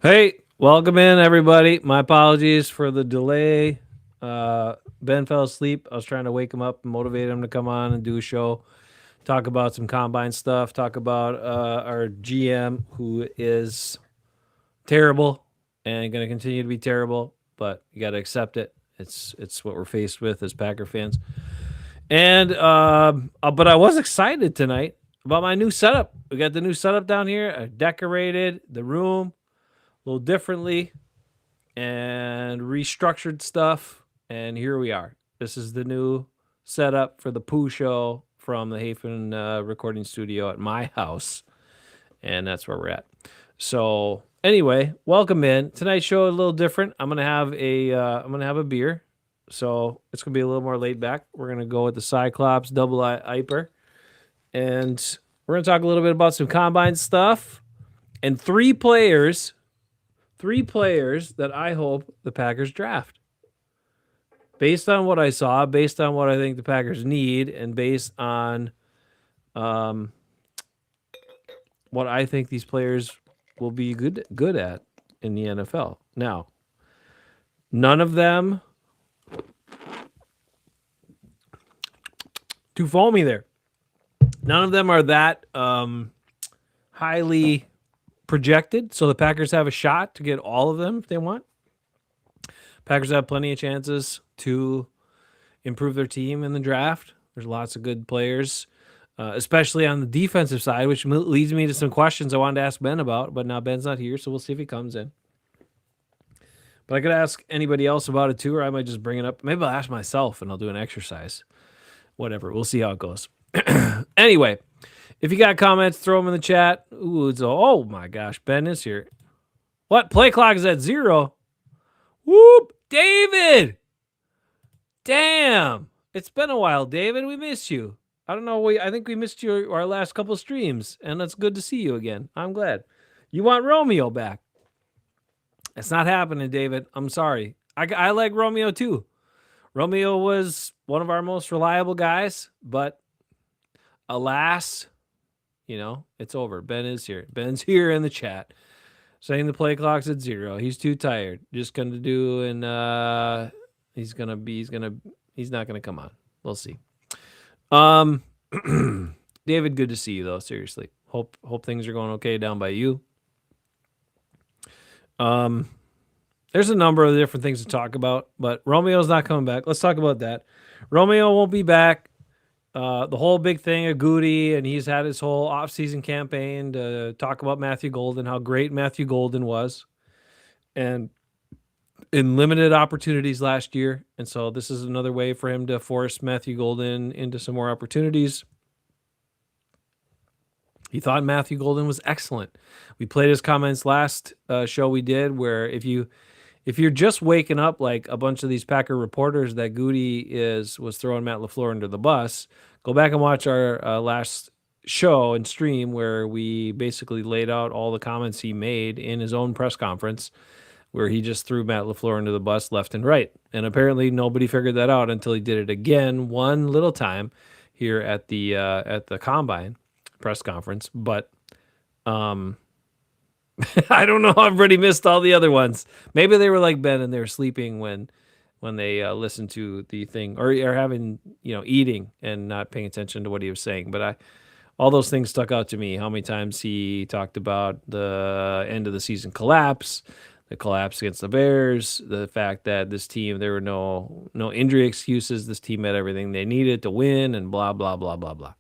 Hey, welcome in, everybody. My apologies for the delay. Ben fell asleep. I was trying to wake him up and motivate him to come on and do a show, talk about some combine stuff, talk about our GM, who is terrible and going to continue to be terrible, but you got to accept it. It's what we're faced with as Packer fans. And but I was excited tonight about my new setup. We got the new setup down here. I decorated the room a little differently and restructured stuff. And here we are. This is the new setup for the P.O.O show from the Hafen recording studio at my house. And that's where we're at. So anyway, welcome in. Tonight's show a little different. I'm gonna have a beer. So it's gonna be a little more laid back. We're gonna go with the Cyclops Double IPer. And we're gonna talk a little bit about some combine stuff and three players that I hope the Packers draft. Based on what I saw, based on what I think the Packers need, and based on what I think these players will be good at in the NFL. Now, none of them too foamy there. None of them are that highly projected, so the Packers have a shot to get all of them if they want. Packers have plenty of chances to improve their team in the draft. There's lots of good players, especially on the defensive side, which leads me to some questions I wanted to ask Ben about, but now Ben's not here, so we'll see if he comes in. But I could ask anybody else about it too, or I might just bring it up. Maybe I'll ask myself and I'll do an exercise. Whatever. We'll see how it goes. Anyway, if you got comments, throw them in the chat. Ooh, oh my gosh, Ben is here. What? Play clock is at 0. Whoop! David! Damn! It's been a while, David. We missed you. I don't know. I think we missed you our last couple streams, and it's good to see you again. I'm glad. You want Romeo back? It's not happening, David. I'm sorry. I like Romeo too. Romeo was one of our most reliable guys, but alas, it's over. Ben is here. Ben's here in the chat saying the play clock's at 0. He's too tired. Just gonna do, and he's not gonna come on. We'll see. David, good to see you though. Seriously. Hope things are going okay down by you. There's a number of different things to talk about, but Romeo's not coming back. Let's talk about that. Romeo won't be back. The whole big thing of Gute, and he's had his whole offseason campaign to talk about Matthew Golden, how great Matthew Golden was, and in limited opportunities last year. And so this is another way for him to force Matthew Golden into some more opportunities. He thought Matthew Golden was excellent. We played his comments last show we did, where if you're just waking up like a bunch of these Packer reporters that Gute was throwing Matt LaFleur under the bus, go back and watch our last show and stream where we basically laid out all the comments he made in his own press conference, where he just threw Matt LaFleur under the bus left and right. And apparently nobody figured that out until he did it again one little time here at the Combine press conference. But I don't know. I've already missed all the other ones. Maybe they were like Ben and they were sleeping when they listened to the thing, or having, eating and not paying attention to what he was saying. But all those things stuck out to me. How many times he talked about the end of the season collapse, the collapse against the Bears, the fact that this team, there were no injury excuses. This team had everything they needed to win, and blah, blah, blah, blah, blah.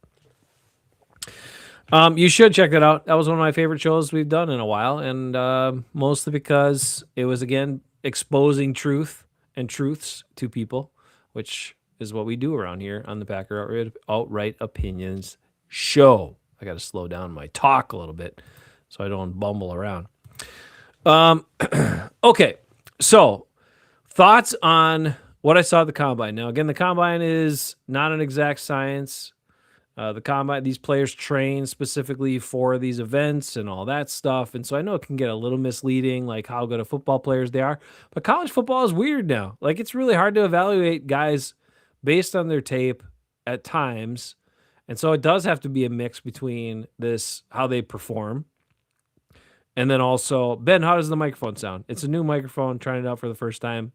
You should check that out. That was one of my favorite shows we've done in a while, and mostly because it was, again, exposing truth and truths to people, which is what we do around here on the Packer Outright Opinions show. I got to slow down my talk a little bit so I don't bumble around. Okay, so thoughts on what I saw at the Combine. Now, again, the Combine is not an exact science. The Combine, these players train specifically for these events and all that stuff. And so I know it can get a little misleading, like how good of football players they are. But college football is weird now. Like, it's really hard to evaluate guys based on their tape at times. And so it does have to be a mix between this, how they perform, And then also, Ben, how does the microphone sound? It's a new microphone, trying it out for the first time.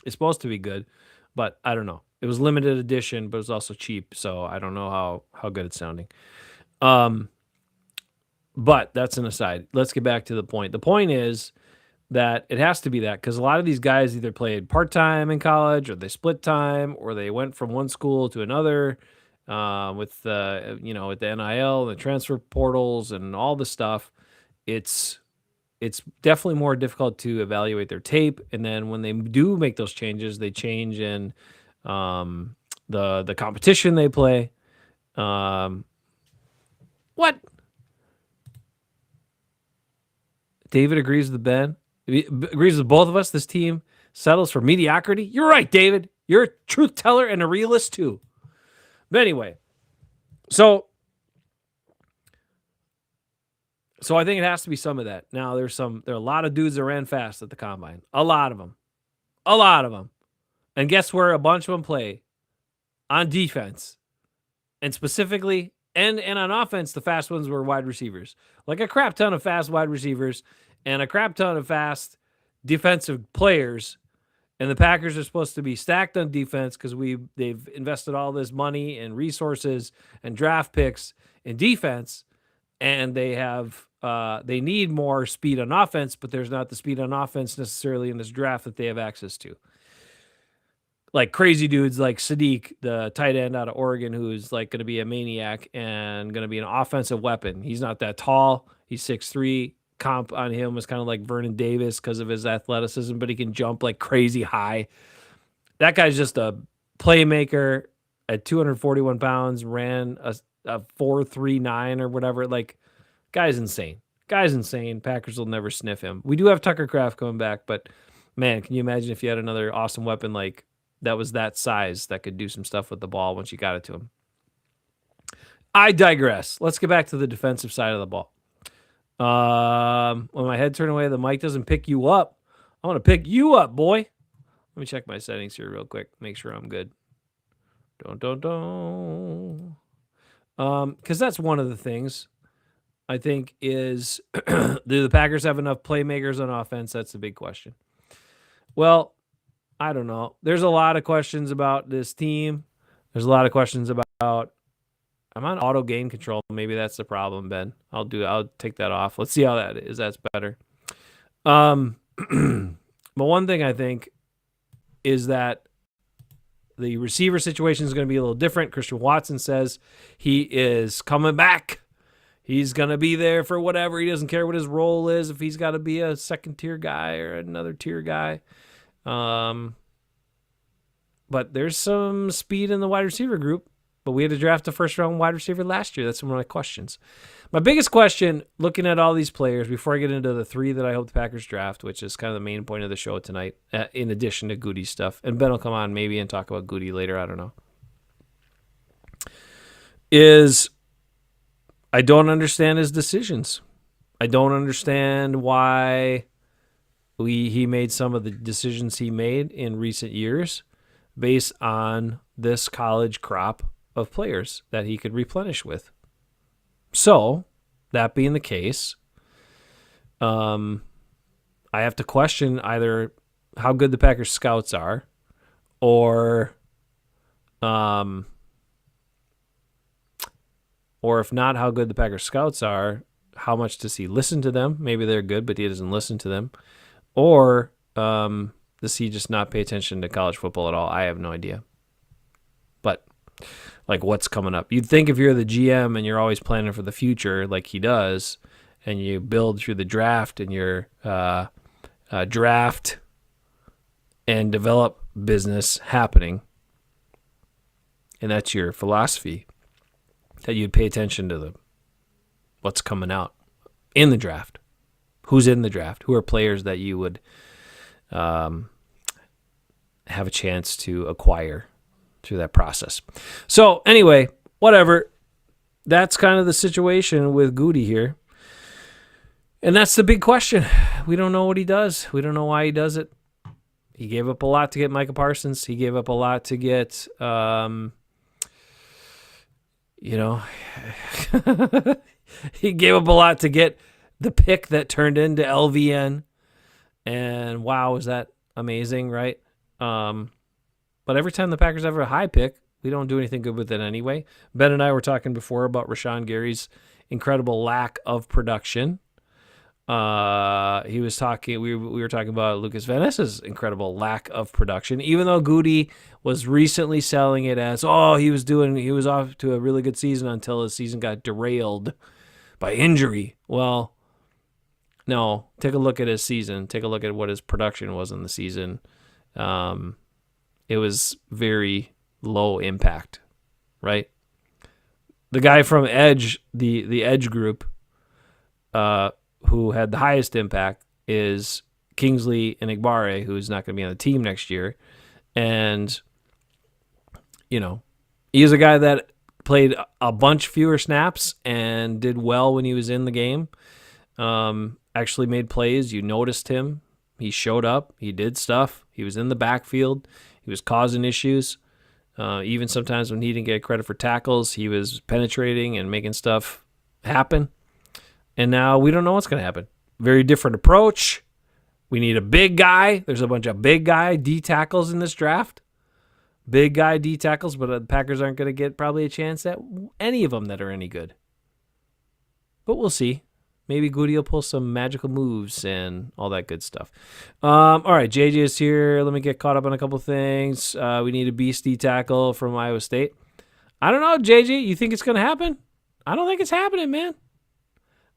It's supposed to be good, but I don't know. It was limited edition, but it was also cheap, so I don't know how good it's sounding. But that's an aside. Let's get back to the point. The point is that it has to be that because a lot of these guys either played part time in college, or they split time, or they went from one school to another with the with the NIL, the transfer portals, and all the stuff. It's definitely more difficult to evaluate their tape, and then when they do make those changes, they change in the competition they play. What? David agrees with Ben. Agrees with both of us. This team settles for mediocrity. You're right, David. You're a truth teller and a realist too. But anyway, so I think it has to be some of that. Now there are a lot of dudes that ran fast at the combine. A lot of them. And guess where a bunch of them play? On defense. And specifically, and on offense, the fast ones were wide receivers. Like a crap ton of fast wide receivers and a crap ton of fast defensive players. And the Packers are supposed to be stacked on defense because they've invested all this money and resources and draft picks in defense, and they need more speed on offense, but there's not the speed on offense necessarily in this draft that they have access to. Like crazy dudes like Sadiq, the tight end out of Oregon, who's like going to be a maniac and going to be an offensive weapon. He's not that tall. He's 6'3". Comp on him was kind of like Vernon Davis because of his athleticism, but he can jump like crazy high. That guy's just a playmaker at 241 pounds, ran a 4.39 or whatever. Like, guy's insane. Packers will never sniff him. We do have Tucker Kraft coming back, but man, can you imagine if you had another awesome weapon like that was that size that could do some stuff with the ball once you got it to him? I digress. Let's get back to the defensive side of the ball. When my head turned away, the mic doesn't pick you up. I want to pick you up, boy. Let me check my settings here real quick. Make sure I'm good. Don't. Because that's one of the things I think is do the Packers have enough playmakers on offense? That's the big question. Well, I don't know. There's a lot of questions about this team. There's a lot of questions about. I'm on auto gain control. Maybe that's the problem, Ben. I'll take that off. Let's see how that is. That's better. But one thing I think is that the receiver situation is going to be a little different. Christian Watson says he is coming back. He's going to be there for whatever. He doesn't care what his role is, if he's got to be a second tier guy or another tier guy. But there's some speed in the wide receiver group. But we had to draft a first-round wide receiver last year. That's one of my questions. My biggest question, looking at all these players, before I get into the three that I hope the Packers draft, which is kind of the main point of the show tonight, in addition to Gute stuff, and Ben will come on maybe and talk about Gute later, I don't know, is I don't understand his decisions. I don't understand why he made some of the decisions he made in recent years based on this college crop of players that he could replenish with. So, that being the case, I have to question either how good the Packers scouts are, or if not how good the Packers scouts are, how much does he listen to them? Maybe they're good, but he doesn't listen to them. Or does he just not pay attention to college football at all? I have no idea. But like, what's coming up? You'd think if you're the GM and you're always planning for the future like he does, and you build through the draft and your draft and develop business happening, and that's your philosophy, that you'd pay attention to what's coming out in the draft. Who's in the draft? Who are players that you would have a chance to acquire through that process? So anyway, whatever. That's kind of the situation with Gute here. And that's the big question. We don't know what he does. We don't know why he does it. He gave up a lot to get Micah Parsons. He gave up a lot to get, he gave up a lot to get the pick that turned into LVN. And wow, was that amazing, right? But every time the Packers have a high pick, we don't do anything good with it anyway. Ben and I were talking before about Rashawn Gary's incredible lack of production. He was talking. We were talking about Lucas Van Ness's incredible lack of production, even though Gute was recently selling it as, he was off to a really good season until his season got derailed by injury. Well, no, take a look at his season. Take a look at what his production was in the season. It was very low impact, right? The guy from Edge, the Edge group, who had the highest impact is Kingsley and Igbare, who's not going to be on the team next year. And, he is a guy that played a bunch fewer snaps and did well when he was in the game. Actually made plays. You noticed him. He showed up. He did stuff. He was in the backfield. He was causing issues. Even sometimes when he didn't get credit for tackles, he was penetrating and making stuff happen. And now we don't know what's going to happen. Very different approach. We need a big guy. There's a bunch of big guy D tackles in this draft. Big guy D tackles, but the Packers aren't going to get probably a chance at any of them that are any good. But we'll see. Maybe Gute will pull some magical moves and all that good stuff. All right, JJ is here. Let me get caught up on a couple things. We need a beast D tackle from Iowa State. I don't know, JJ. You think it's going to happen? I don't think it's happening, man.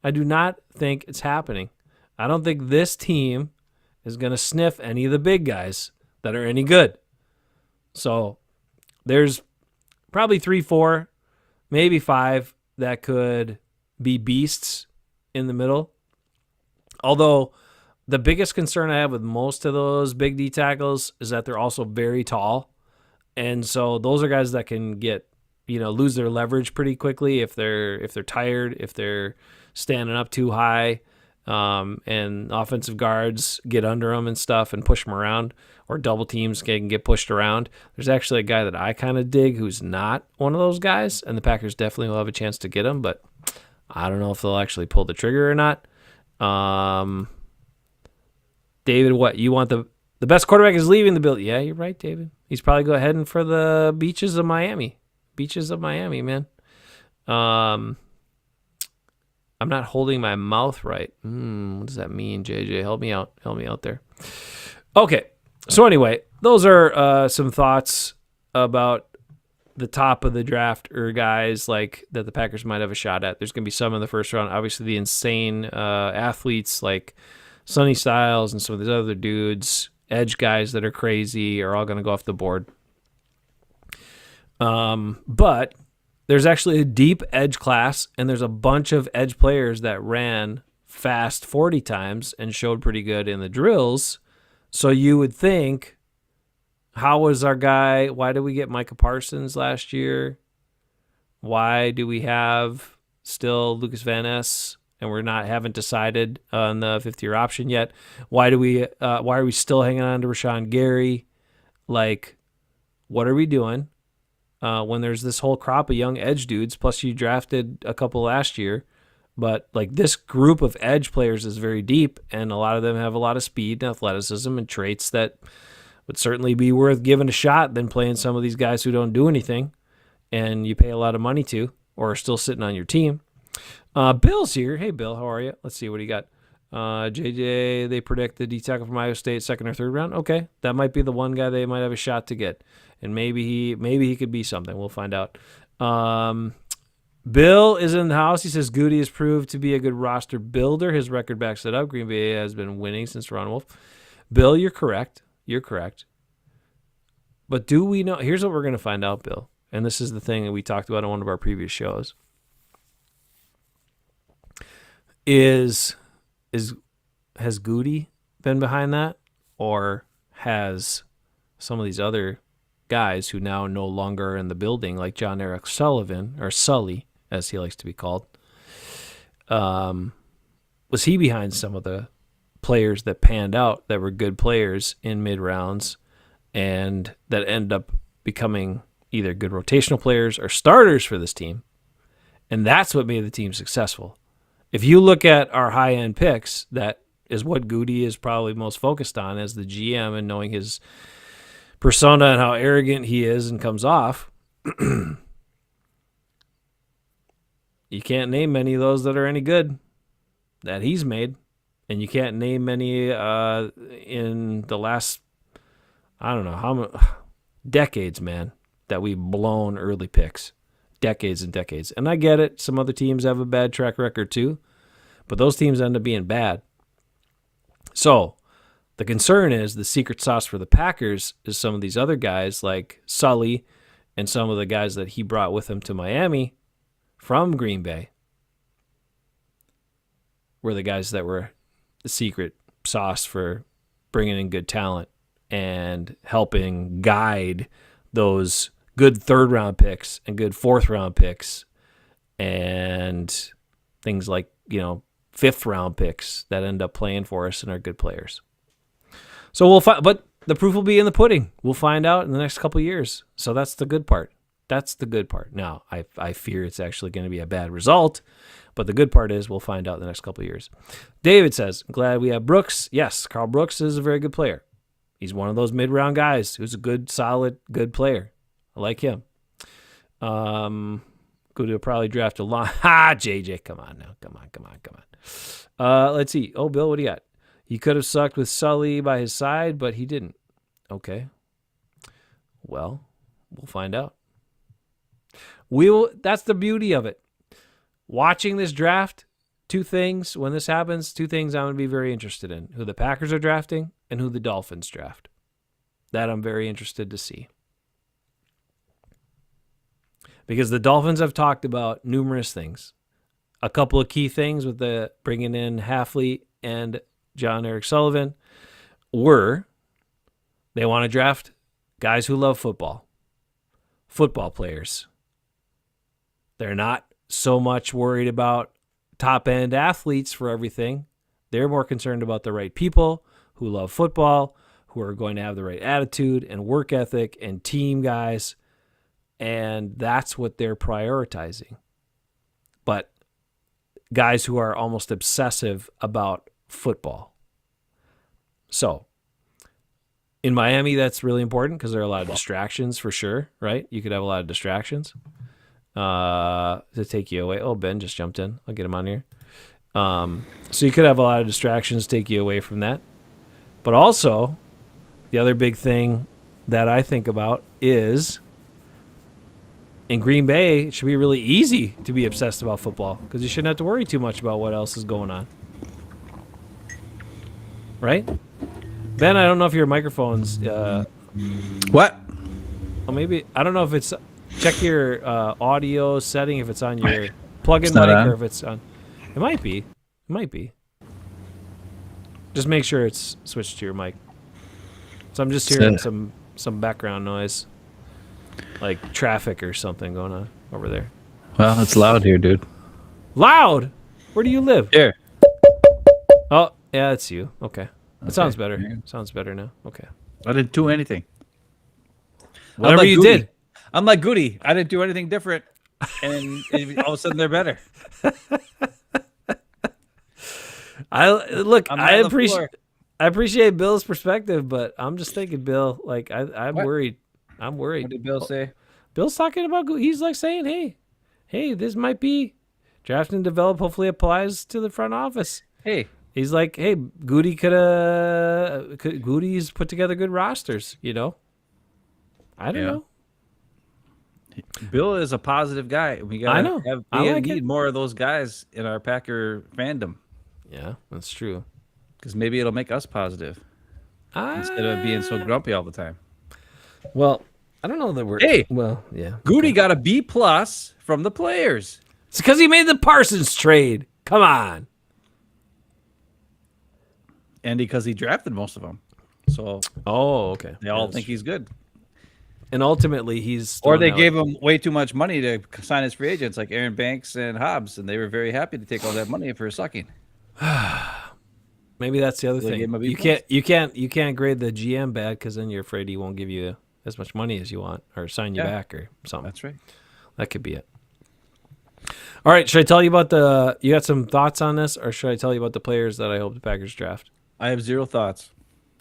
I do not think it's happening. I don't think this team is going to sniff any of the big guys that are any good. So there's probably 3, 4, maybe 5 that could be beasts in the middle. Although the biggest concern I have with most of those big D tackles is that they're also very tall. And so those are guys that can get, lose their leverage pretty quickly if they're tired, if they're standing up too high, and offensive guards get under them and stuff and push them around, or double teams can get pushed around. There's actually a guy that I kind of dig who's not one of those guys, and the Packers definitely will have a chance to get him, but I don't know if they'll actually pull the trigger or not. David, what? You want the best quarterback is leaving the building? Yeah, you're right, David. He's probably heading for the beaches of Miami. Beaches of Miami, man. I'm not holding my mouth right. What does that mean, JJ? Help me out. Help me out there. Okay. So anyway, those are some thoughts about the top of the draft or guys like that the Packers might have a shot at. There's going to be some in the first round. Obviously, the insane athletes like Sonny Styles and some of these other dudes, edge guys that are crazy, are all going to go off the board. But there's actually a deep edge class, and there's a bunch of edge players that ran fast 40 times and showed pretty good in the drills. So you would think, how was our guy? Why did we get Micah Parsons last year? Why do we have still Lucas Van Ness, and haven't decided on the 5th-year option yet? Why are we still hanging on to Rashawn Gary? Like, what are we doing? When there's this whole crop of young edge dudes, plus you drafted a couple last year, but like this group of edge players is very deep, and a lot of them have a lot of speed and athleticism and traits that would certainly be worth giving a shot than playing some of these guys who don't do anything and you pay a lot of money to, or are still sitting on your team. Bill's here. Hey, Bill, how are you? Let's see, what do you got? JJ, they predict the D tackle from Iowa State, 2nd or 3rd round. Okay, that might be the one guy they might have a shot to get, and maybe he could be something. We'll find out. Bill is in the house. He says Gute has proved to be a good roster builder. His record backs it up. Green Bay has been winning since Ron Wolf. Bill, you're correct. You're correct. But do we know? Here's what we're going to find out, Bill. And this is the thing that we talked about in one of our previous shows. Has Gute been behind that? Or has some of these other guys who now no longer are in the building, like John Eric Sullivan, or Sully, as he likes to be called, was he behind some of the players that panned out that were good players in mid-rounds and that end up becoming either good rotational players or starters for this team? And that's what made the team successful. If you look at our high-end picks, that is what Gute is probably most focused on as the GM and knowing his persona and how arrogant he is and comes off. You can't name many of those that are any good that he's made. And you can't name many in the last, I don't know, how many decades, man, that we've blown early picks. Decades and decades. And I get it. Some other teams have a bad track record too. But those teams end up being bad. So the concern is the secret sauce for the Packers is some of these other guys like Sully and some of the guys that he brought with him to Miami from Green Bay were the guys that were the secret sauce for bringing in good talent and helping guide those good third-round picks and good fourth-round picks and things like, fifth-round picks that end up playing for us and are good players. So we'll find, but the proof will be in the pudding. We'll find out in the next couple of years. So that's the good part. That's the good part. Now, I fear it's actually going to be a bad result, but the good part is we'll find out in the next couple of years. David says, I'm glad we have Brooks. Yes, Carl Brooks is a very good player. He's one of those mid-round guys who's a good, solid, good player. I like him. Gute will probably draft a long. Ha, JJ, come on now. Come on. Let's see. Oh, Bill, what do you got? He could have sucked with Sully by his side, but he didn't. Okay. Well, we'll find out. That's the beauty of it. Watching this draft, two things I'm going to be very interested in. Who the Packers are drafting and who the Dolphins draft. That I'm very interested to see. Because the Dolphins have talked about numerous things. A couple of key things with the bringing in Halfley and John Eric Sullivan were they want to draft guys who love football players. They're not so much worried about top-end athletes for everything. They're more concerned about the right people who love football, who are going to have the right attitude and work ethic and team guys, and that's what they're prioritizing. But guys who are almost obsessive about football. So, in Miami, that's really important because there are a lot of distractions for sure, right? You could have a lot of distractions to take you away. Oh, Ben just jumped in. I'll get him on here. So you could have a lot of distractions to take you away from that. But also, the other big thing that I think about is in Green Bay, it should be really easy to be obsessed about football because you shouldn't have to worry too much about what else is going on. Right? Ben, I don't know if your microphone's... What? Well, maybe... I don't know if it's... Check your audio setting if it's on your plug-in mic or if it's on... It might be. Just make sure it's switched to your mic. So I'm just hearing some background noise. Like traffic or something going on over there. Well, it's loud here, dude. Loud? Where do you live? Here. Oh, yeah, it's you. Okay. That sounds better. Yeah. Sounds better now. Okay. I didn't do anything. Whatever you did. I'm like Gute. I didn't do anything different. And all of a sudden they're better. I appreciate Bill's perspective, but I'm just thinking, Bill, like I'm worried. What did Bill say? Bill's talking about, he's like saying, hey, this might be draft and develop, hopefully applies to the front office. Hey. He's like, hey, Gute's put together good rosters, I don't know. Bill is a positive guy. We need more of those guys in our Packer fandom. Yeah, that's true. Because maybe it'll make us positive instead of being so grumpy all the time. Well, I don't know that we're... Hey! Well, yeah. Gute got a B+ from the players. It's because he made the Parsons trade. Come on. And because he drafted most of them. So... Oh, okay. They all think he's good. And ultimately, he's... Or they gave him way too much money to sign his free agents, like Aaron Banks and Hobbs, and they were very happy to take all that money for sucking. Maybe that's the other thing. You can't grade the GM bad because then you're afraid he won't give you as much money as you want or sign you back or something. That's right. That could be it. All right, should I tell you about the? You got some thoughts on this, or should I tell you about the players that I hope the Packers draft? I have zero thoughts.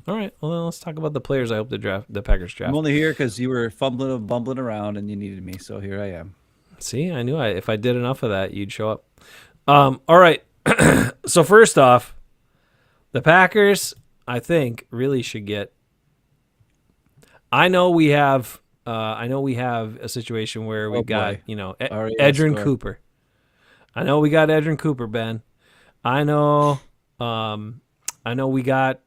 All right, well then let's talk about the players I hope the Packers I'm draft. only here because you were fumbling and bumbling around and you needed me, so here I am. See, I knew if I did enough of that, you'd show up. All right. So first off, the Packers, I think, really should get. I know we have. I know we have a situation where we Oh got boy. RAS Edrin score. Cooper. I know we got Edrin Cooper, Ben. I know. I know we got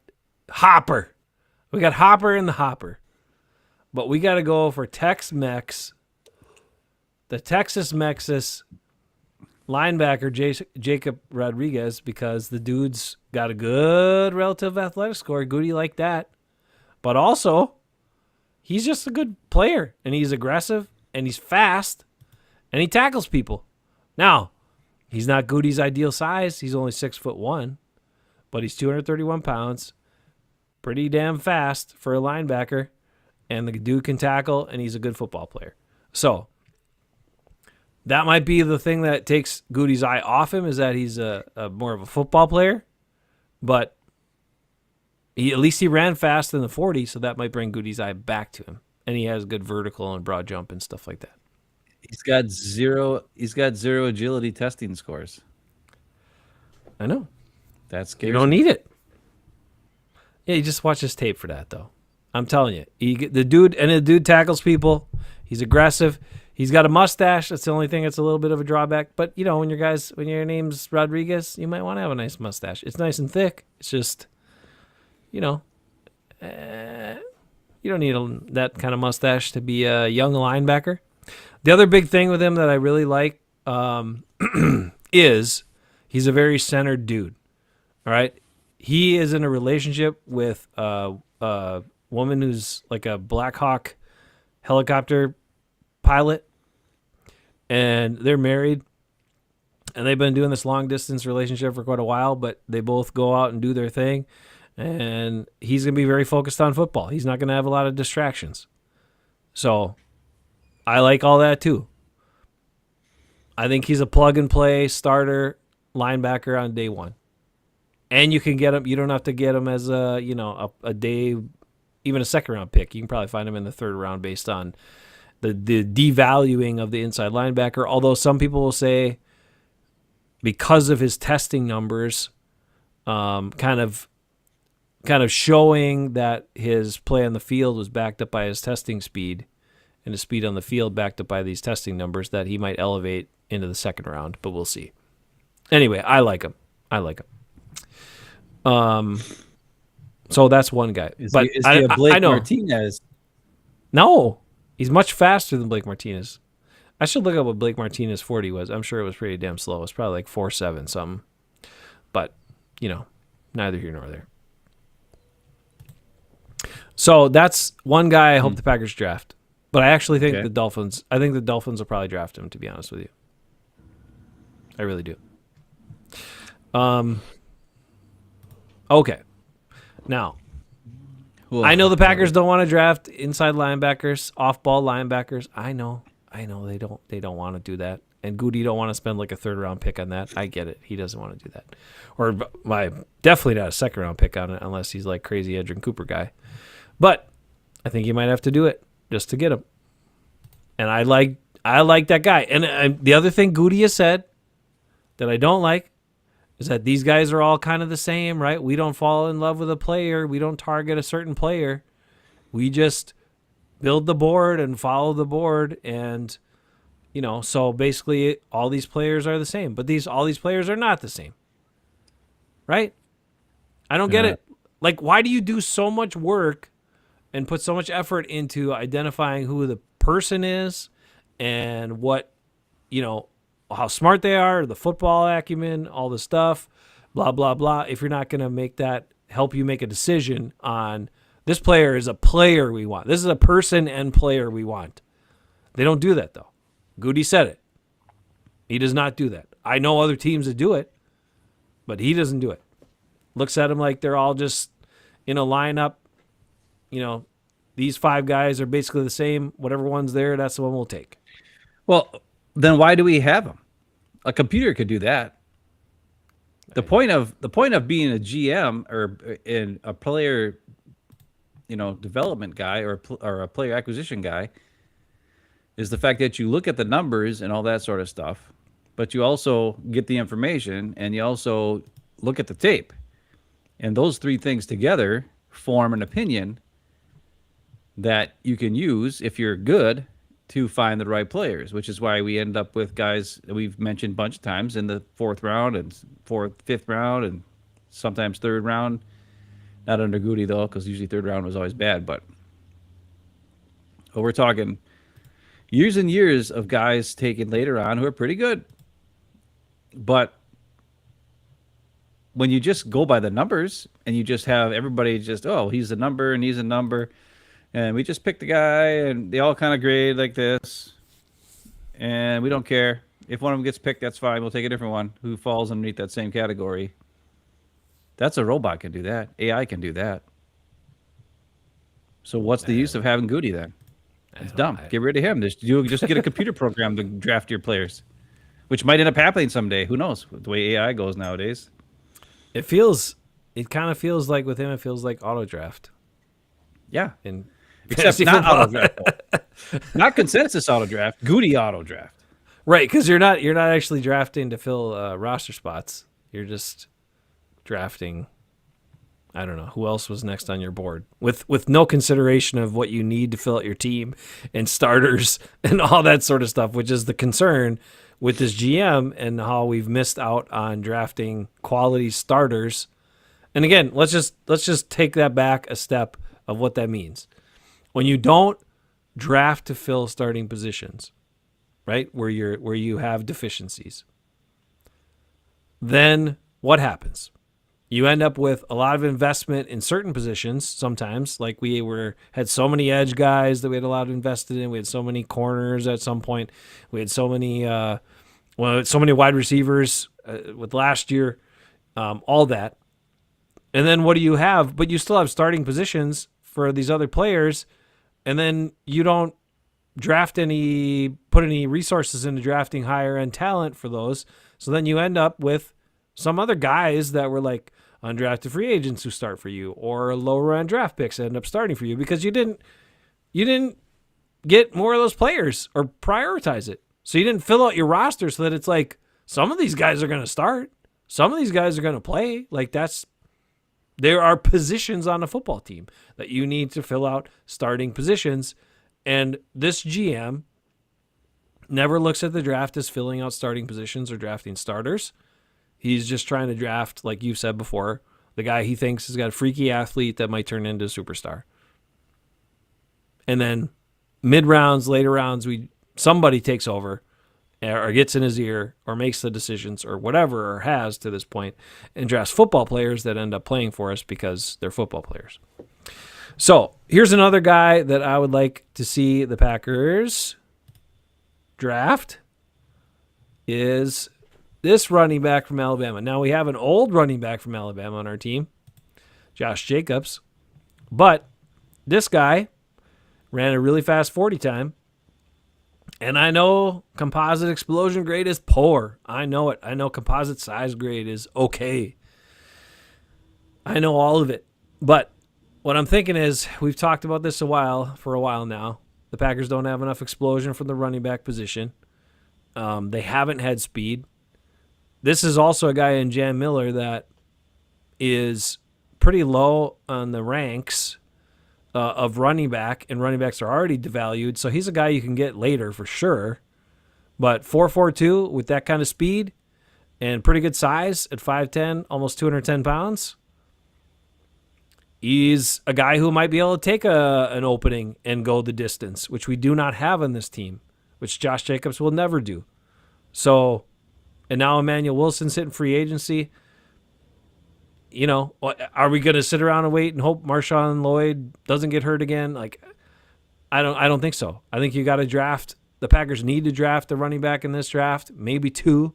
Hopper. We got Hopper in the hopper, but we got to go for Tex-Mex, the Texas Mexis linebacker Jacob Rodriguez, because the dude's got a good relative athletic score. Goody like that. But also, he's just a good player, and he's aggressive, and he's fast, and he tackles people. Now, he's not Goody's ideal size. He's only 6'1", but he's 231 pounds, pretty damn fast for a linebacker, and the dude can tackle, and he's a good football player. So, that might be the thing that takes Goody's eye off him, is that he's a more of a football player, but at least he ran fast in the 40, so that might bring Goody's eye back to him, and he has good vertical and broad jump and stuff like that. He's got zero. He's got zero agility testing scores. I know. That's You don't need it. Yeah, you just watch his tape for that, though. I'm telling you, the dude tackles people. He's aggressive. He's got a mustache. That's the only thing that's a little bit of a drawback. But you know, when your name's Rodriguez, you might want to have a nice mustache. It's nice and thick. It's just, you know, you don't need that kind of mustache to be a young linebacker. The other big thing with him that I really like is he's a very centered dude. All right. He is in a relationship with a woman who's like a Black Hawk helicopter pilot, and they're married, and they've been doing this long distance relationship for quite a while, but they both go out and do their thing, and he's going to be very focused on football. He's not going to have a lot of distractions. So I like all that too. I think he's a plug and play starter linebacker on day one. And you can get him. You don't have to get him as a day, even a second round pick. You can probably find him in the third round based on the devaluing of the inside linebacker. Although some people will say, because of his testing numbers, kind of showing that his play on the field was backed up by his testing speed, and his speed on the field backed up by these testing numbers, that he might elevate into the second round. But we'll see. Anyway, I like him. So that's one guy. Is but he a Blake I know. Martinez? No, he's much faster than Blake Martinez. I should look up what Blake Martinez 40 was. I'm sure it was pretty damn slow. It's probably like 4.7 something. But, neither here nor there. So that's one guy I hope the Packers draft. But I actually think the Dolphins will probably draft him, to be honest with you. I really do. Okay. Now, I know the Packers don't want to draft inside linebackers, off-ball linebackers. I know they don't want to do that. And Goody don't want to spend like a third-round pick on that. I get it. He doesn't want to do that. Or definitely not a second-round pick on it unless he's like crazy Edrin Cooper guy. But I think you might have to do it just to get him. And I like that guy. And the other thing Goody has said that I don't like is that these guys are all kind of the same, right? We don't fall in love with a player. We don't target a certain player. We just build the board and follow the board. And, so basically all these players are the same. But all these players are not the same, right? I don't get it. Like, why do you do so much work and put so much effort into identifying who the person is and what, how smart they are, the football acumen, all the stuff, blah, blah, blah, if you're not going to make that help you make a decision on this player is a player we want. This is a person and player we want. They don't do that, though. Goody said it. He does not do that. I know other teams that do it, but he doesn't do it. Looks at them like they're all just in a lineup. These five guys are basically the same. Whatever one's there, that's the one we'll take. Well, then why do we have him? A computer could do that. The point of being a GM or in a player, development guy or a player acquisition guy is the fact that you look at the numbers and all that sort of stuff, but you also get the information and you also look at the tape. And those three things together form an opinion that you can use if you're good to find the right players, which is why we end up with guys that we've mentioned a bunch of times in the fourth round and fifth round, and sometimes third round. Not under Gute though, because usually third round was always bad. But we're talking years and years of guys taken later on who are pretty good. But when you just go by the numbers and you just have everybody just, oh, he's a number and he's a number, and we just picked the guy and they all kind of grade like this, and we don't care. If one of them gets picked, that's fine. We'll take a different one who falls underneath that same category. That's a robot can do that. AI can do that. So what's the use of having Gute then? It's dumb. Get rid of him. Just get a computer program to draft your players, which might end up happening someday. Who knows? The way AI goes nowadays. It kind of feels like with him, it feels like auto draft. Yeah. In Except not auto draft. Not consensus auto draft. Gute auto draft. Right, because you're not actually drafting to fill roster spots. You're just drafting. I don't know who else was next on your board with no consideration of what you need to fill out your team and starters and all that sort of stuff, which is the concern with this GM and how we've missed out on drafting quality starters. And again, let's just take that back a step of what that means. When you don't draft to fill starting positions, right? Where you have deficiencies. Then what happens? You end up with a lot of investment in certain positions sometimes, like we had so many edge guys that we had a lot invested in. We had so many corners at some point. We had so many so many wide receivers with last year, all that. And then what do you have? But you still have starting positions for these other players, and then you don't put any resources into drafting higher end talent for those. So then you end up with some other guys that were like undrafted free agents who start for you, or lower end draft picks end up starting for you because you didn't get more of those players or prioritize it. So you didn't fill out your roster so that it's like some of these guys are going to start, some of these guys are going to play. Like there are positions on a football team that you need to fill out starting positions. And this GM never looks at the draft as filling out starting positions or drafting starters. He's just trying to draft, like you said before, the guy he thinks has got a freaky athlete that might turn into a superstar. And then mid-rounds, later rounds, somebody takes over or gets in his ear or makes the decisions or whatever, or has to this point, and drafts football players that end up playing for us because they're football players. So here's another guy that I would like to see the Packers draft is this running back from Alabama. Now, we have an old running back from Alabama on our team, Josh Jacobs. But this guy ran a really fast 40 time. And I know composite explosion grade is poor. I know it. I know composite size grade is okay. I know all of it. But what I'm thinking is, we've talked about this for a while now. The Packers don't have enough explosion from the running back position. They haven't had speed. This is also a guy in Jam Miller that is pretty low on the ranks of running back, and running backs are already devalued, so he's a guy you can get later for sure. But 4.42 with that kind of speed and pretty good size at 5'10", almost 210 pounds, he's a guy who might be able to take an opening and go the distance, which we do not have on this team, which Josh Jacobs will never do. So, and now Emmanuel Wilson's hitting free agency. You know, are we going to sit around and wait and hope Marshawn Lloyd doesn't get hurt again? Like, I don't think so. I think you got to draft. The Packers need to draft a running back in this draft, maybe two.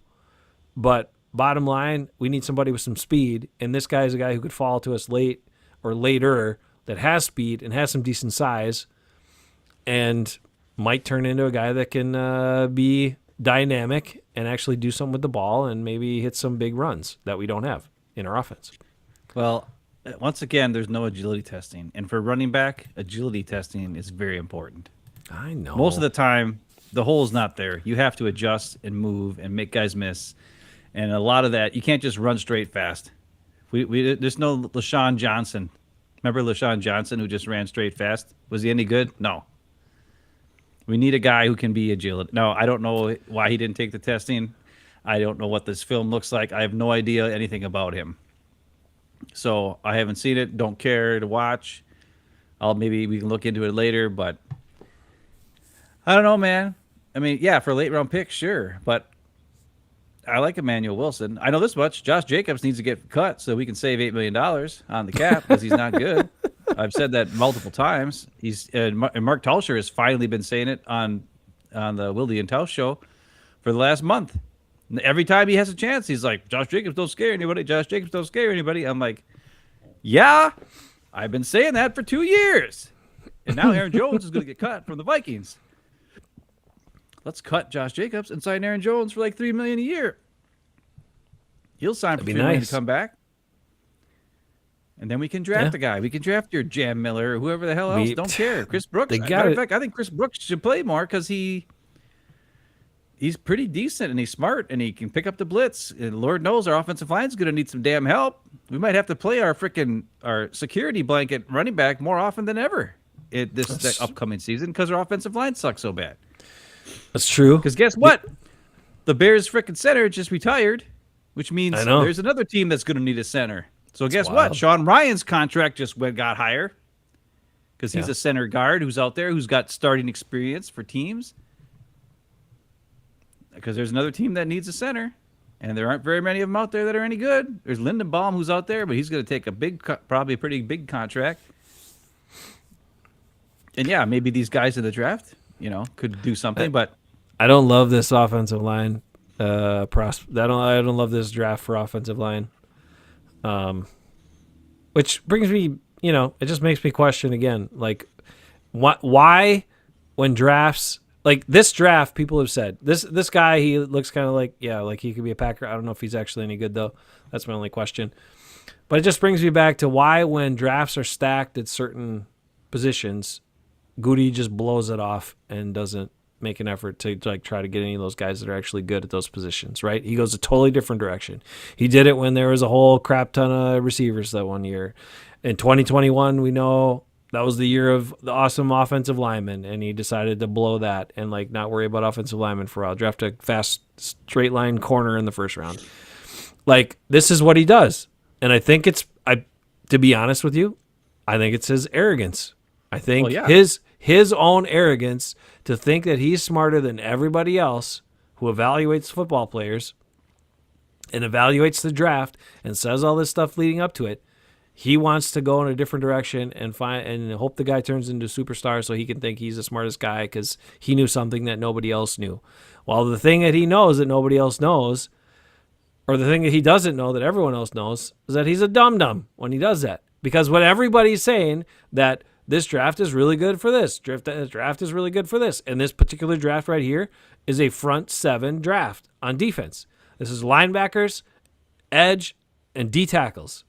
But bottom line, we need somebody with some speed, and this guy is a guy who could fall to us late or later that has speed and has some decent size and might turn into a guy that can be dynamic and actually do something with the ball and maybe hit some big runs that we don't have in our offense. Well, once again, there's no agility testing. And for running back, agility testing is very important. I know. Most of the time, the hole's not there. You have to adjust and move and make guys miss. And a lot of that, you can't just run straight fast. There's no LaShawn Johnson. Remember LaShawn Johnson who just ran straight fast? Was he any good? No. We need a guy who can be agile. No, I don't know why he didn't take the testing. I don't know what this film looks like. I have no idea anything about him. So I haven't seen it. Don't care to watch. Maybe we can look into it later, but I don't know, man. I mean, yeah, for a late round pick, sure, but I like Emmanuel Wilson. I know this much. Josh Jacobs needs to get cut so we can save $8 million on the cap because he's not good. I've said that multiple times. And Mark Tauscher has finally been saying it on the Wilde and Tausch show for the last month. Every time he has a chance, he's like, Josh Jacobs don't scare anybody. Josh Jacobs don't scare anybody. I'm like, yeah, I've been saying that for 2 years. And now Aaron Jones is going to get cut from the Vikings. Let's cut Josh Jacobs and sign Aaron Jones for like $3 million a year. He'll sign for $3 million to come back. And then we can draft a guy. We can draft your Jam Miller or whoever the hell else. Don't care. Chris Brooks. Matter of fact, I think Chris Brooks should play more because he's pretty decent and he's smart and he can pick up the blitz. And Lord knows our offensive line's going to need some damn help. We might have to play our security blanket running back more often than ever this upcoming season because our offensive line sucks so bad. That's true. Because guess what? The Bears' freaking center just retired, which means there's another team that's going to need a center. So guess what? Sean Ryan's contract just got higher because he's a center guard who's out there who's got starting experience for teams. Because there's another team that needs a center, and there aren't very many of them out there that are any good. There's Lindenbaum who's out there, but he's going to take probably a pretty big contract. And yeah, maybe these guys in the draft, could do something. But I don't love this offensive line. I don't love this draft for offensive line. Which brings me, it just makes me question again, like, why when drafts. Like this draft, people have said this guy, he looks kind of like he could be a Packer. I don't know if he's actually any good though. That's my only question. But it just brings me back to why when drafts are stacked at certain positions, Gute just blows it off and doesn't make an effort to try to get any of those guys that are actually good at those positions. Right? He goes a totally different direction. He did it when there was a whole crap ton of receivers that one year. In 2021, we know. That was the year of the awesome offensive lineman, and he decided to blow that and not worry about offensive linemen for a while. Draft a fast, straight line corner in the first round. This is what he does, and I think to be honest with you, I think it's his arrogance. I think his own arrogance to think that he's smarter than everybody else who evaluates football players and evaluates the draft and says all this stuff leading up to it. He wants to go in a different direction and hope the guy turns into a superstar so he can think he's the smartest guy because he knew something that nobody else knew. Well, the thing that he knows that nobody else knows, or the thing that he doesn't know that everyone else knows, is that he's a dum-dum when he does that. Because when everybody's saying that this draft is really good for this, draft is really good for this, and this particular draft right here is a front seven draft on defense. This is linebackers, edge, and D tackles.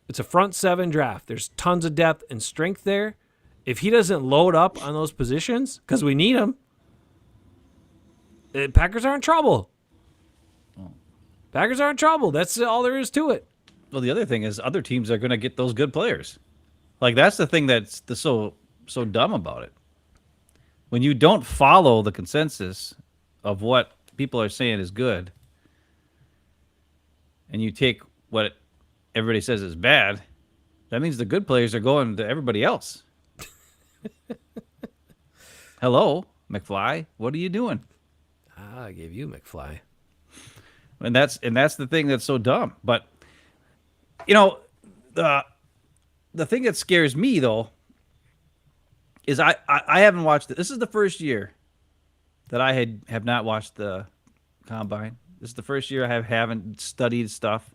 It's a front seven draft. There's tons of depth and strength there. If he doesn't load up on those positions, because we need him, the Packers are in trouble. Packers are in trouble. That's all there is to it. Well, the other thing is other teams are going to get those good players. That's the thing that's so dumb about it. When you don't follow the consensus of what people are saying is good, and you take what everybody says is bad, that means the good players are going to everybody else. Hello, McFly. What are you doing? I gave you McFly. And that's the thing that's so dumb. But the thing that scares me though is I haven't watched it. This is the first year that I have not watched the combine. This is the first year I haven't studied stuff.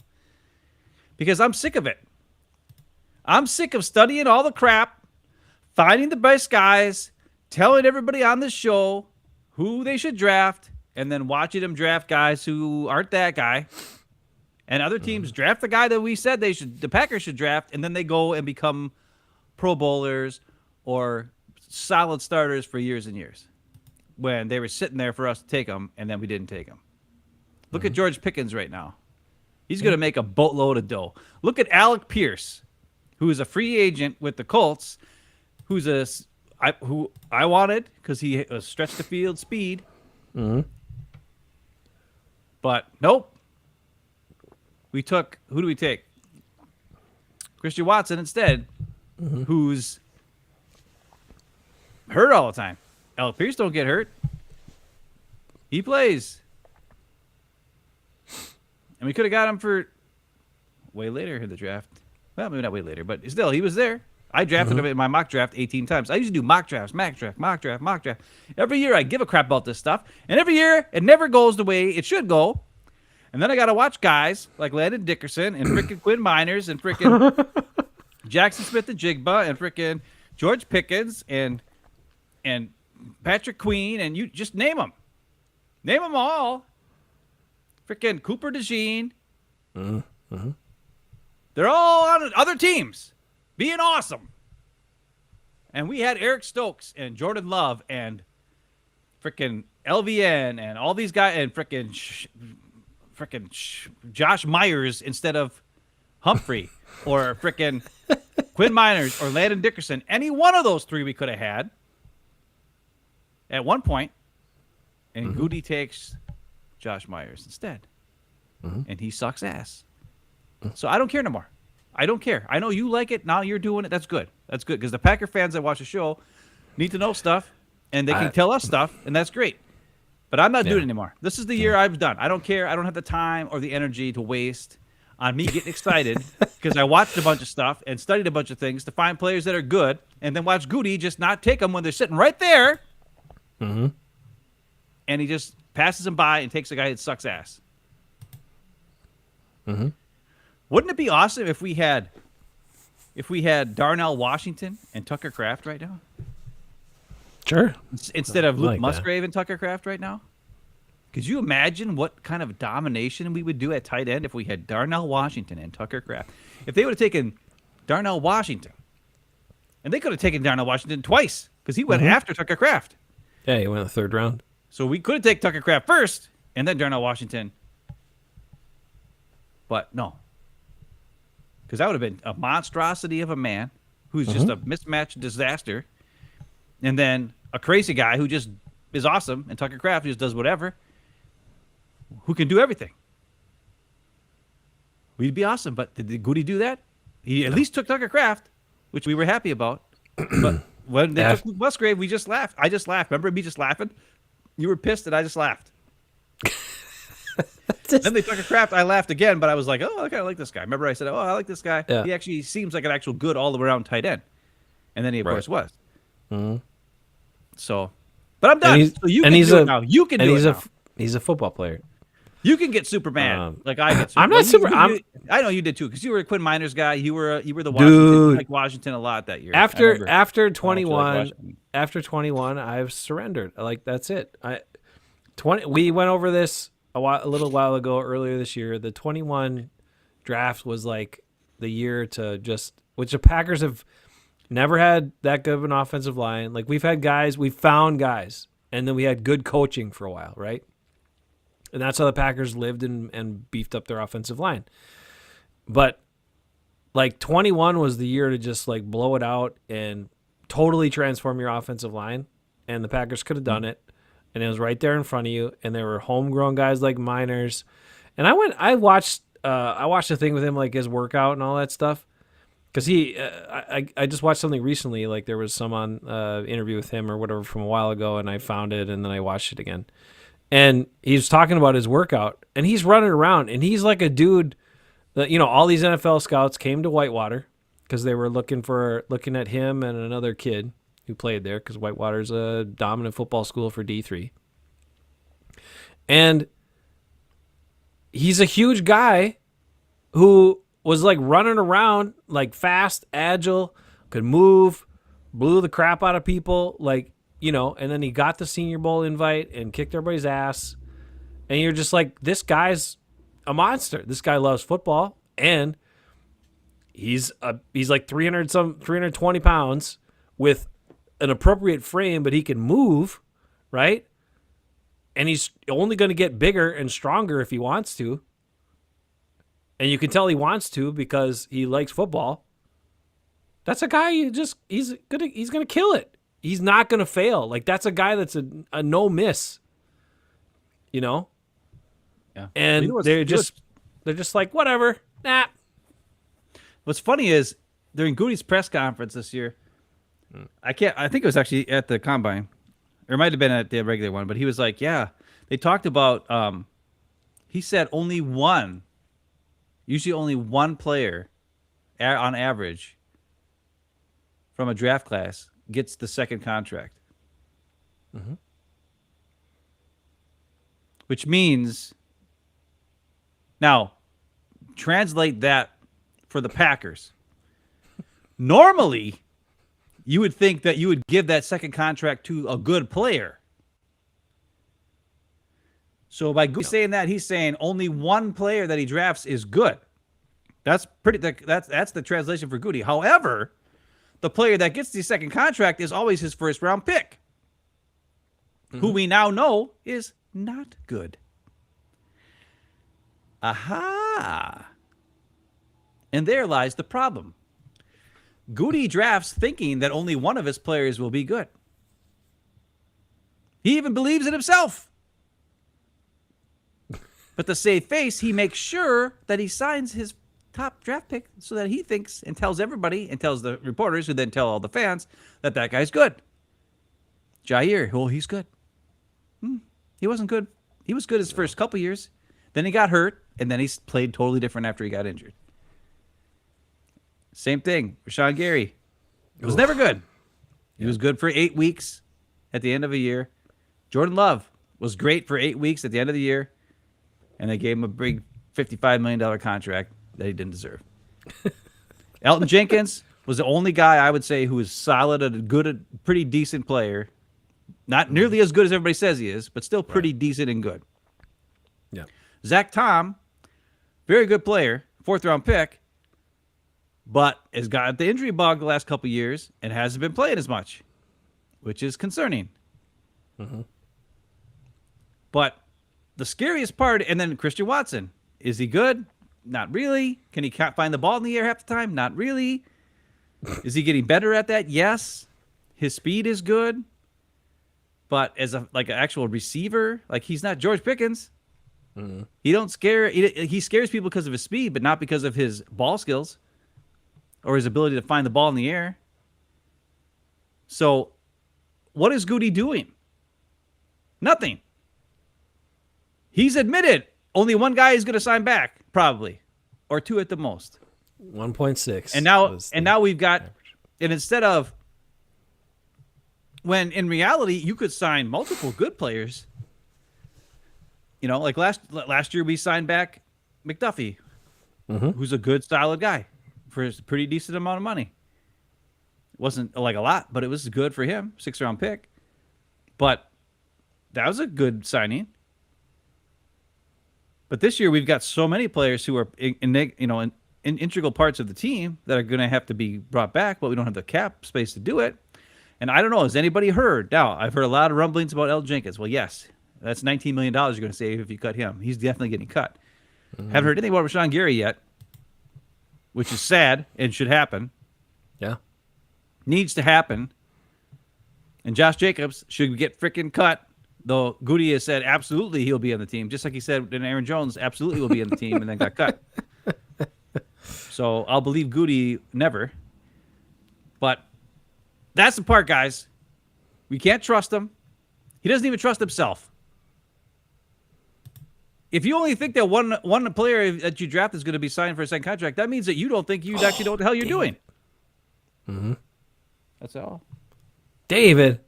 Because I'm sick of it. I'm sick of studying all the crap, finding the best guys, telling everybody on this show who they should draft, and then watching them draft guys who aren't that guy. And other teams draft the guy that we said the Packers should draft, and then they go and become Pro Bowlers or solid starters for years and years when they were sitting there for us to take them, and then we didn't take them. Look at George Pickens right now. He's going to make a boatload of dough. Look at Alec Pierce, who is a free agent with the Colts, who I wanted because he stretched the field speed. Mm-hmm. But nope. Who do we take? Christian Watson instead, who's hurt all the time. Alec Pierce don't get hurt. He plays. And we could have got him for way later in the draft. Well, maybe not way later, but still, he was there. I drafted him in my mock draft 18 times. I used to do mock drafts. Every year I give a crap about this stuff. And every year it never goes the way it should go. And then I got to watch guys like Landon Dickerson and frickin' Quinn Miners and frickin' Jackson Smith and Jigba and frickin' George Pickens and Patrick Queen, and you just name them. Name them all. Frickin' Cooper DeJean. They're all on other teams being awesome. And we had Eric Stokes and Jordan Love and frickin' LVN and all these guys and frickin' Josh Myers instead of Humphrey or frickin' Quinn Miners or Landon Dickerson. Any one of those three we could have had at one point. And Gute takes Josh Myers instead. And he sucks ass. So I don't care no more. I don't care. I know you like it. Now you're doing it. That's good. That's good. Because the Packer fans that watch the show need to know stuff. And they can tell us stuff. And that's great. But I'm not doing it anymore. This is the year I'm done. I don't care. I don't have the time or the energy to waste on me getting excited because I watched a bunch of stuff and studied a bunch of things to find players that are good and then watch Gute just not take them when they're sitting right there. And he just passes them by and takes a guy that sucks ass. Wouldn't it be awesome if we had Darnell Washington and Tucker Kraft right now? Sure. Instead of Luke like Musgrave and Tucker Kraft right now? Could you imagine what kind of domination we would do at tight end if we had Darnell Washington and Tucker Kraft? If they would have taken Darnell Washington, and they could have taken Darnell Washington twice because he went after Tucker Kraft. Yeah, he went in the third round. So we could have taken Tucker Kraft first and then Darnell Washington. But no. Because that would have been a monstrosity of a man who's just a mismatched disaster. And then a crazy guy who just is awesome, and Tucker Kraft just does whatever, who can do everything. We'd be awesome, but did Gute do that? He at least took Tucker Kraft, which we were happy about. But when they took Musgrave, we just laughed. I just laughed. Remember me just laughing? You were pissed, and I just laughed. Then they took a Kraft. I laughed again, but I was like, oh, I kind of like this guy. Remember I said, oh, I like this guy. Yeah. He actually seems like an actual good all-around tight end. And then he, of course, was. So, but I'm done. So you can do it now. You can do it now. He's a football player. You can get super mad like I get. I'm not super. I know you did too because you were a Quinn Miners guy. You were the Washington, like Washington a lot that year. After 21, I've surrendered. Like that's it. We went over this a little while ago earlier this year. The 21 draft was like the year to just, which the Packers have never had that good of an offensive line. Like we've had guys, we found guys, and then we had good coaching for a while, right? And that's how the Packers lived and beefed up their offensive line. But like 21 was the year to just like blow it out and totally transform your offensive line. And the Packers could have done it. And it was right there in front of you. And there were homegrown guys like Miners. And I watched the thing with him, like his workout and all that stuff. Because I just watched something recently. Like there was some on interview with him or whatever from a while ago. And I found it and then I watched it again. And he's talking about his workout, and he's running around, and he's like a dude that, all these NFL scouts came to Whitewater because they were looking at him and another kid who played there because Whitewater's a dominant football school for D3. And he's a huge guy who was like running around, like fast, agile, could move, blew the crap out of people, like, and then he got the Senior Bowl invite and kicked everybody's ass. And you're just like, this guy's a monster. This guy loves football, and he's like 320 pounds with an appropriate frame, but he can move, right? And he's only going to get bigger and stronger if he wants to. And you can tell he wants to because he likes football. That's a guy he's gonna kill it. He's not gonna fail. Like, that's a guy that's a no miss. You know? Yeah. And they're just like, whatever. Nah. What's funny is during Goody's press conference this year, I think it was actually at the combine. Or it might have been at the regular one, but he was like, yeah, they talked about he said usually only one player on average from a draft class gets the second contract. Mm-hmm. Which means, now, translate that for the Packers. Normally, you would think that you would give that second contract to a good player. So by saying that, he's saying only one player that he drafts is good. That's the translation for Gute. However, the player that gets the second contract is always his first round pick, who we now know is not good. Aha. And there lies the problem. Gute drafts thinking that only one of his players will be good. He even believes it himself. But to save face, he makes sure that he signs his top draft pick so that he thinks and tells everybody and tells the reporters, who then tell all the fans, that guy's good. Jair, well, he's good. He wasn't good. He was good his first couple years. Then he got hurt, and then he played totally different after he got injured. Same thing. Rashawn Gary was never good. He was good for 8 weeks at the end of a year. Jordan Love was great for 8 weeks at the end of the year, and they gave him a big $55 million contract that he didn't deserve. Elton Jenkins was the only guy I would say who was solid, a pretty decent player. Not nearly as good as everybody says he is, but still pretty decent and good. Yeah. Zach Tom, very good player, 4th-round pick, but has got the injury bug the last couple of years and hasn't been playing as much, which is concerning. Mm-hmm. But the scariest part, and then Christian Watson, is he good? Not really. Can he find the ball in the air half the time? Not really. Is he getting better at that? Yes. His speed is good. But as an actual receiver, he's not George Pickens. Mm-hmm. He scares people because of his speed, but not because of his ball skills or his ability to find the ball in the air. So what is Gute doing? Nothing. He's admitted only one guy is going to sign back, probably, or two at the most. 1.6. And now we've got, and instead of, when in reality you could sign multiple good players. Like last year we signed back McDuffie, who's a good, solid guy for a pretty decent amount of money. It wasn't a lot, but it was good for him, 6th-round pick. But that was a good signing. But this year we've got so many players who are in integral parts of the team that are going to have to be brought back, but we don't have the cap space to do it. And I don't know, has anybody heard? Now, I've heard a lot of rumblings about L. Jenkins. Well, yes, that's $19 million you're going to save if you cut him. He's definitely getting cut. Haven't heard anything about Rashawn Gary yet, which is sad and should happen. Yeah. Needs to happen. And Josh Jacobs should get freaking cut, though Gute has said absolutely he'll be on the team, just like he said and Aaron Jones absolutely will be on the team and then got cut. So I'll believe Gute never. But that's the part, guys. We can't trust him. He doesn't even trust himself. If you only think that one player that you draft is going to be signed for a second contract, that means that you don't think you actually know what the hell you're doing. Mm-hmm. That's all. David.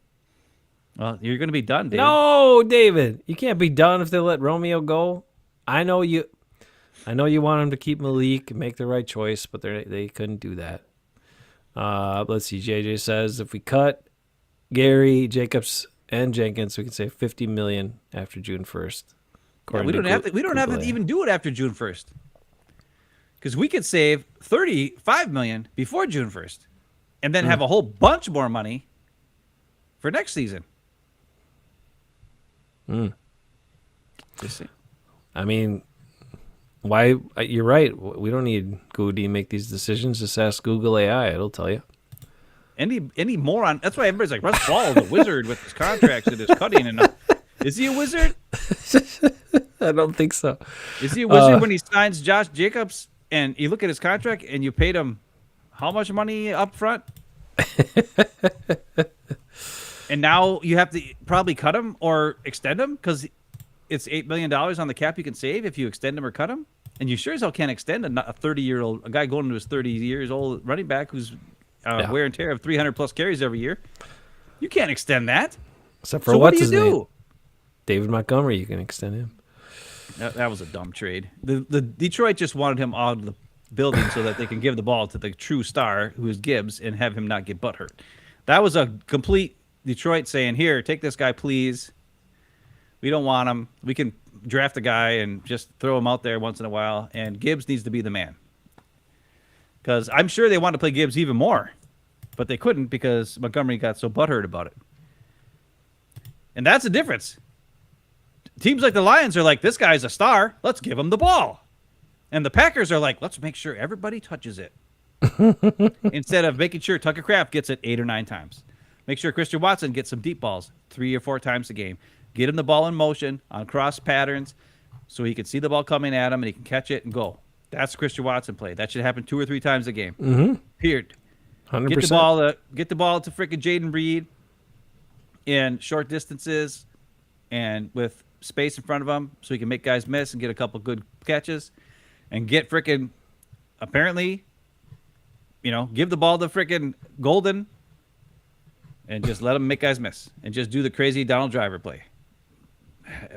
Well, you're going to be done, David. No, David. You can't be done if they let Romeo go. I know you want him to keep Malik and make the right choice, but they couldn't do that. Let's see. JJ says if we cut Gary, Jacobs, and Jenkins, we can save $50 million after June 1st. according we to don't have to. We don't have Google to AI. even do it after June 1st, because we could save $35 million before June 1st, and then have a whole bunch more money for next season. Just see. I mean, why? You're right. We don't need Gute to make these decisions. Just ask Google AI; it'll tell you. Any moron. That's why everybody's like, Russ Ball is a wizard with his contracts and his cutting. And is he a wizard? I don't think so. Is he a wizard when he signs Josh Jacobs and you look at his contract and you paid him how much money up front? And now you have to probably cut him or extend him because it's $8 million on the cap you can save if you extend him or cut him. And you sure as hell can't extend a 30-year-old, a guy going into his 30 years old running back who's wear and tear of 300 plus carries every year. You can't extend that. Except for So what's what do his you name? do? David Montgomery. You can extend him. That was a dumb trade. The Detroit just wanted him out of the building so that they can give the ball to the true star, who is Gibbs, and have him not get butt hurt. That was a complete Detroit saying, here, take this guy, please. We don't want him. We can draft a guy and just throw him out there once in a while, and Gibbs needs to be the man. Because I'm sure they wanted to play Gibbs even more, but they couldn't because Montgomery got so butthurt about it. And that's the difference. Teams like the Lions are like, this guy's a star. Let's give him the ball. And the Packers are like, let's make sure everybody touches it. Instead of making sure Tucker Kraft gets it 8 or 9 times. Make sure Christian Watson gets some deep balls 3 or 4 times a game. Get him the ball in motion on cross patterns so he can see the ball coming at him and he can catch it and go. That's Christian Watson play. That should happen 2 or 3 times a game. Mm-hmm. Period. 100%. Get the ball to freaking Jaden Reed in short distances and with space in front of him so he can make guys miss and get a couple good catches. And get freaking, apparently, give the ball to freaking Golden and just let him make guys miss and just do the crazy Donald Driver play.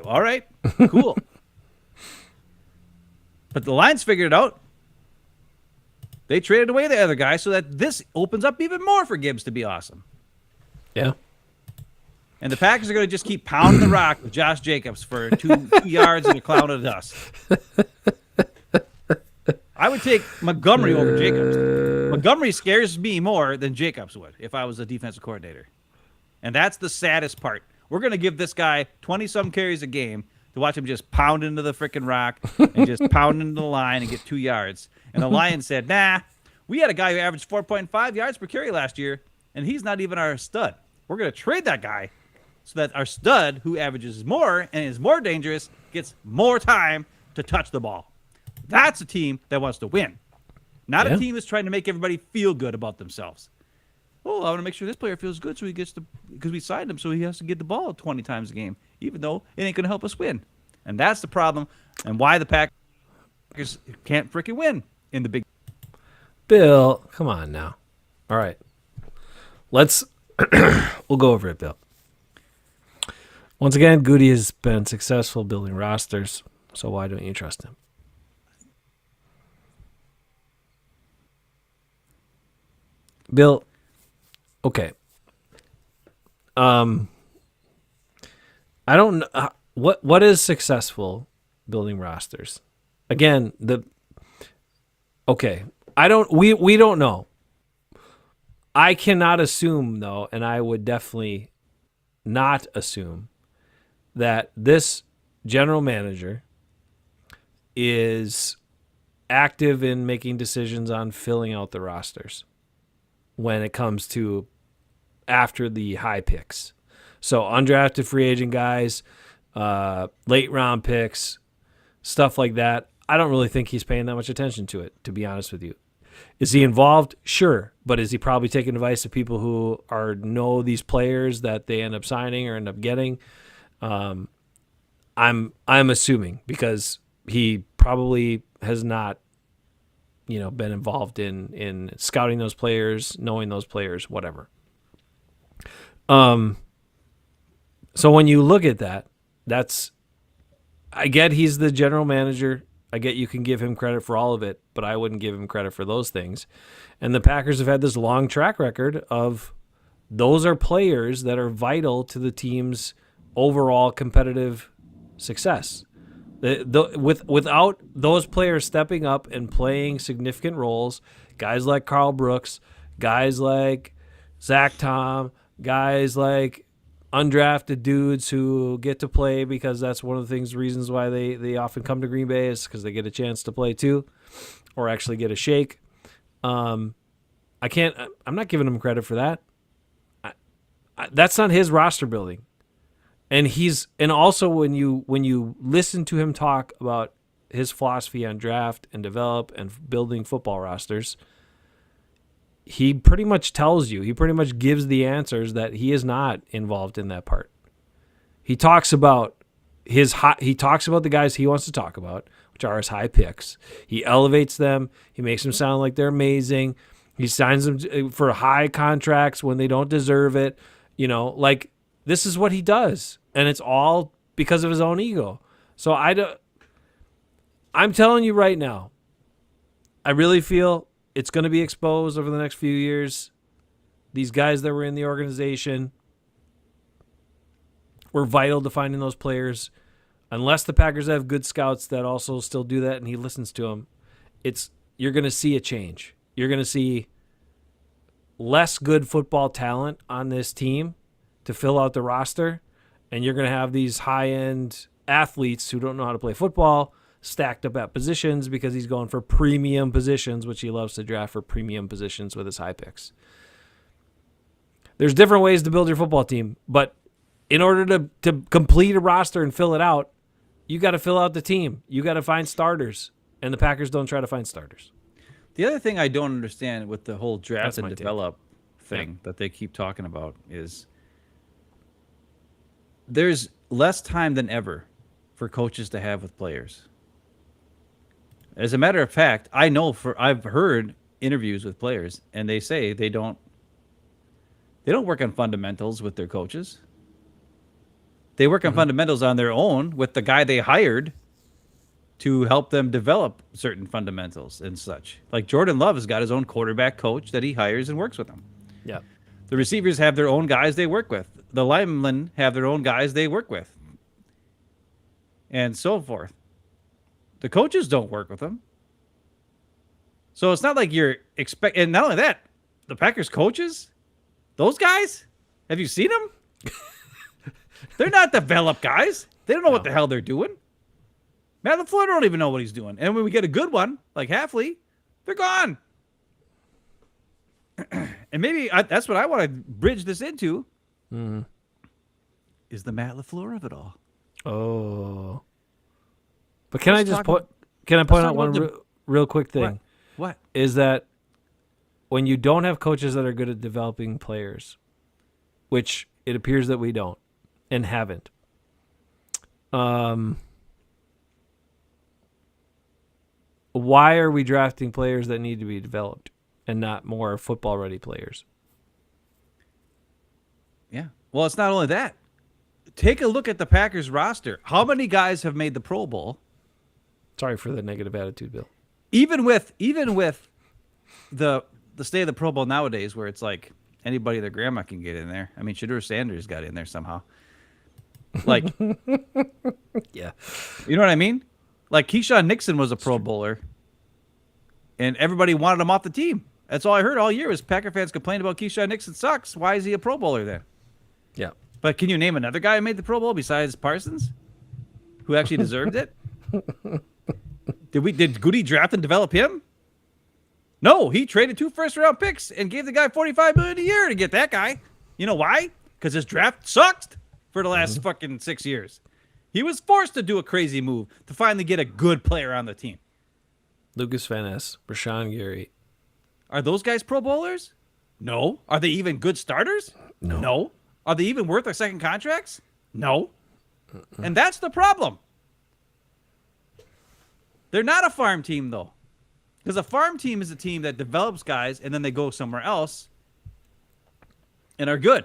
All right, cool. But the Lions figured it out. They traded away the other guy so that this opens up even more for Gibbs to be awesome. Yeah. And the Packers are going to just keep pounding the rock with Josh Jacobs for 2 yards and a cloud of dust. I would take Montgomery over Jacobs. Montgomery scares me more than Jacobs would if I was a defensive coordinator. And that's the saddest part. We're going to give this guy 20-some carries a game to watch him just pound into the freaking rock and just pound into the line and get 2 yards. And the Lions said, nah, we had a guy who averaged 4.5 yards per carry last year, and he's not even our stud. We're going to trade that guy so that our stud, who averages more and is more dangerous, gets more time to touch the ball. That's a team that wants to win. Not a team that's trying to make everybody feel good about themselves. Oh, I want to make sure this player feels good so he gets because we signed him, so he has to get the ball 20 times a game, even though it ain't going to help us win. And that's the problem and why the Packers can't freaking win in the big. Bill, come on now. All right. Let's we'll go over it, Bill. Once again, Gute has been successful building rosters, so why don't you trust him? Bill, okay. I don't know what is successful building rosters. Again, we don't know. I cannot assume though, and I would definitely not assume that this general manager is active in making decisions on filling out the rosters when it comes to after the high picks. So undrafted free agent guys, late round picks, stuff like that. I don't really think he's paying that much attention to it, to be honest with you. Is he involved? Sure. But is he probably taking advice of people who know these players that they end up signing or end up getting? I'm assuming because he probably has not been involved in scouting those players, knowing those players, whatever. So when you look at that, I get he's the general manager. I get you can give him credit for all of it, but I wouldn't give him credit for those things. And the Packers have had this long track record of those are players that are vital to the team's overall competitive success. Without those players stepping up and playing significant roles, guys like Carl Brooks, guys like Zach Tom, guys like undrafted dudes who get to play because that's one of the reasons why they often come to Green Bay is because they get a chance to play too, or actually get a shake. I'm not giving him credit for that. That's not his roster building. And also when you listen to him talk about his philosophy on draft and develop and building football rosters, he pretty much tells you, he pretty much gives the answers that he is not involved in that part. He talks about the guys he wants to talk about, which are his high picks. He elevates them. He makes them sound like they're amazing. He signs them for high contracts when they don't deserve it. Like this is what he does. And it's all because of his own ego. So I'm telling you right now, I really feel it's going to be exposed over the next few years. These guys that were in the organization were vital to finding those players. Unless the Packers have good scouts that also still do that and he listens to them, you're going to see a change. You're going to see less good football talent on this team to fill out the roster. And you're going to have these high-end athletes who don't know how to play football stacked up at positions because he's going for premium positions, which he loves to draft for premium positions with his high picks. There's different ways to build your football team, but in order to complete a roster and fill it out, you got to fill out the team. You got to find starters, and the Packers don't try to find starters. The other thing I don't understand with the whole draft and develop thing that they keep talking about is there's less time than ever for coaches to have with players. As a matter of fact, I've heard interviews with players and they say they don't work on fundamentals with their coaches. They work on fundamentals on their own with the guy they hired to help them develop certain fundamentals and such. Like Jordan Love has got his own quarterback coach that he hires and works with him. Yeah. The receivers have their own guys they work with. The linemen have their own guys they work with. And so forth. The coaches don't work with them. So it's not like you're and not only that, the Packers coaches, those guys, have you seen them? They're not developed guys. They don't know what the hell they're doing. Matt LaFleur don't even know what he's doing. And when we get a good one, like Halfley, they're gone. And maybe that's what I want to bridge this into. Is the Matt LaFleur of it all. Oh. But can I point out one real quick thing? What? Is that when you don't have coaches that are good at developing players, which it appears that we don't and haven't, why are we drafting players that need to be developed and not more football-ready players? Yeah. Well, it's not only that. Take a look at the Packers roster. How many guys have made the Pro Bowl? Sorry for the negative attitude, Bill. Even with the state of the Pro Bowl nowadays, where it's like anybody their grandma can get in there. I mean, Shadur Sanders got in there somehow. Like, yeah, you know what I mean? Like Keyshawn Nixon was a Pro Bowler, and everybody wanted him off the team. That's all I heard all year was Packer fans complained about Keyshawn Nixon sucks. Why is he a Pro Bowler then? Yeah. But can you name another guy who made the Pro Bowl besides Parsons, who actually deserved it? Did Gute draft and develop him? No, he traded 2 first-round picks and gave the guy $45 million a year to get that guy. You know why? Because his draft sucked for the last fucking 6 years. He was forced to do a crazy move to finally get a good player on the team. Lucas Van Ness, Rashawn Gary. Are those guys Pro Bowlers? No. Are they even good starters? No. Are they even worth their second contracts? No. And that's the problem. They're not a farm team, though. Because a farm team is a team that develops guys and then they go somewhere else and are good.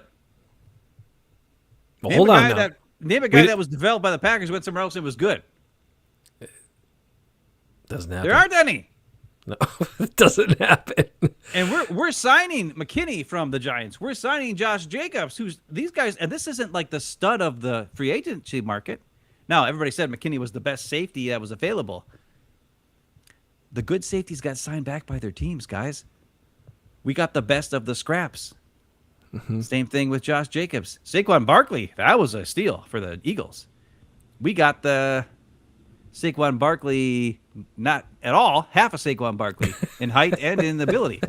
Well, hold on now. Name a guy that was developed by the Packers, went somewhere else and was good. Doesn't happen. There aren't any. No, it doesn't happen. And we're signing McKinney from the Giants. We're signing Josh Jacobs, who's these guys, and this isn't like the stud of the free agency market. Now, everybody said McKinney was the best safety that was available. The good safeties got signed back by their teams, guys. We got the best of the scraps. Same thing with Josh Jacobs. Saquon Barkley, that was a steal for the Eagles. We got the Saquon Barkley, not at all, half a Saquon Barkley in height and in ability.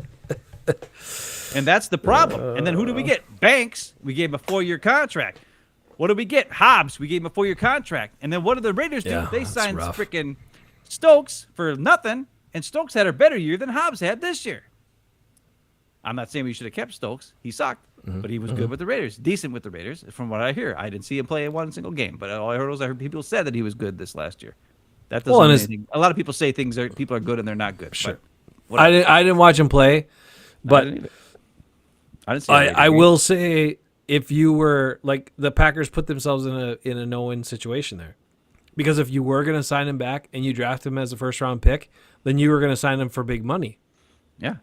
And that's the problem. And then who do we get? Banks, we gave him a 4-year contract. What do we get? Hobbs, we gave him a 4-year contract. And then what did the Raiders do? Yeah, They that's signed rough. freaking Stokes for nothing, and Stokes had a better year than Hobbs had this year. I'm not saying we should have kept Stokes. He sucked, but he was good with the Raiders, decent with the Raiders, from what I hear. I didn't see him play in one single game, but all I heard was people said that he was good this last year. That doesn't mean anything. A lot of people say people are good and they're not good. Sure. But I didn't watch him play, but I didn't see I will say, if you were like, the Packers put themselves in a no-win situation there, because if you were going to sign him back and you draft him as a first-round pick, then you were going to sign him for big money. Yeah.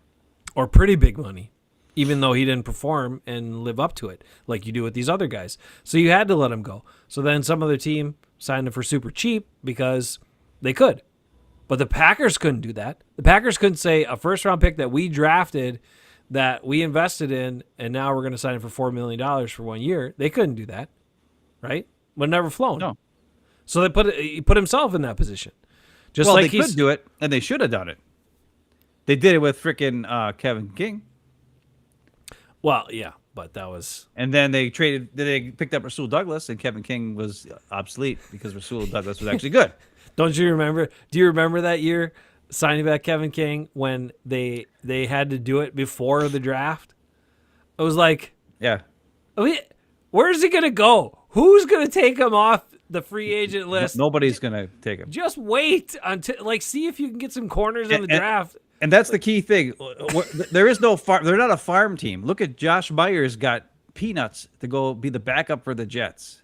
Or pretty big money, even though he didn't perform and live up to it like you do with these other guys. So you had to let him go. So then some other team signed him for super cheap because they could. But the Packers couldn't do that. The Packers couldn't say a first-round pick that we drafted, that we invested in, and now we're going to sign him for $4 million for 1 year. They couldn't do that, right? Would never flown. No. So he put himself in that position. Just Well, like they could do it, and they should have done it. They did it with freaking Kevin King. Well, yeah, but that was... And then they picked up Rasul Douglas, and Kevin King was obsolete because Rasul Douglas was actually good. Don't you remember? Do you remember that year signing back Kevin King when they had to do it before the draft? It was like, Yeah. where's he going to go? Who's going to take him off the free agent list? Nobody's going to take him. Just wait until, see if you can get some corners in the draft. And that's the key thing. There is no farm. They're not a farm team. Look at Josh Myers got peanuts to go be the backup for the Jets.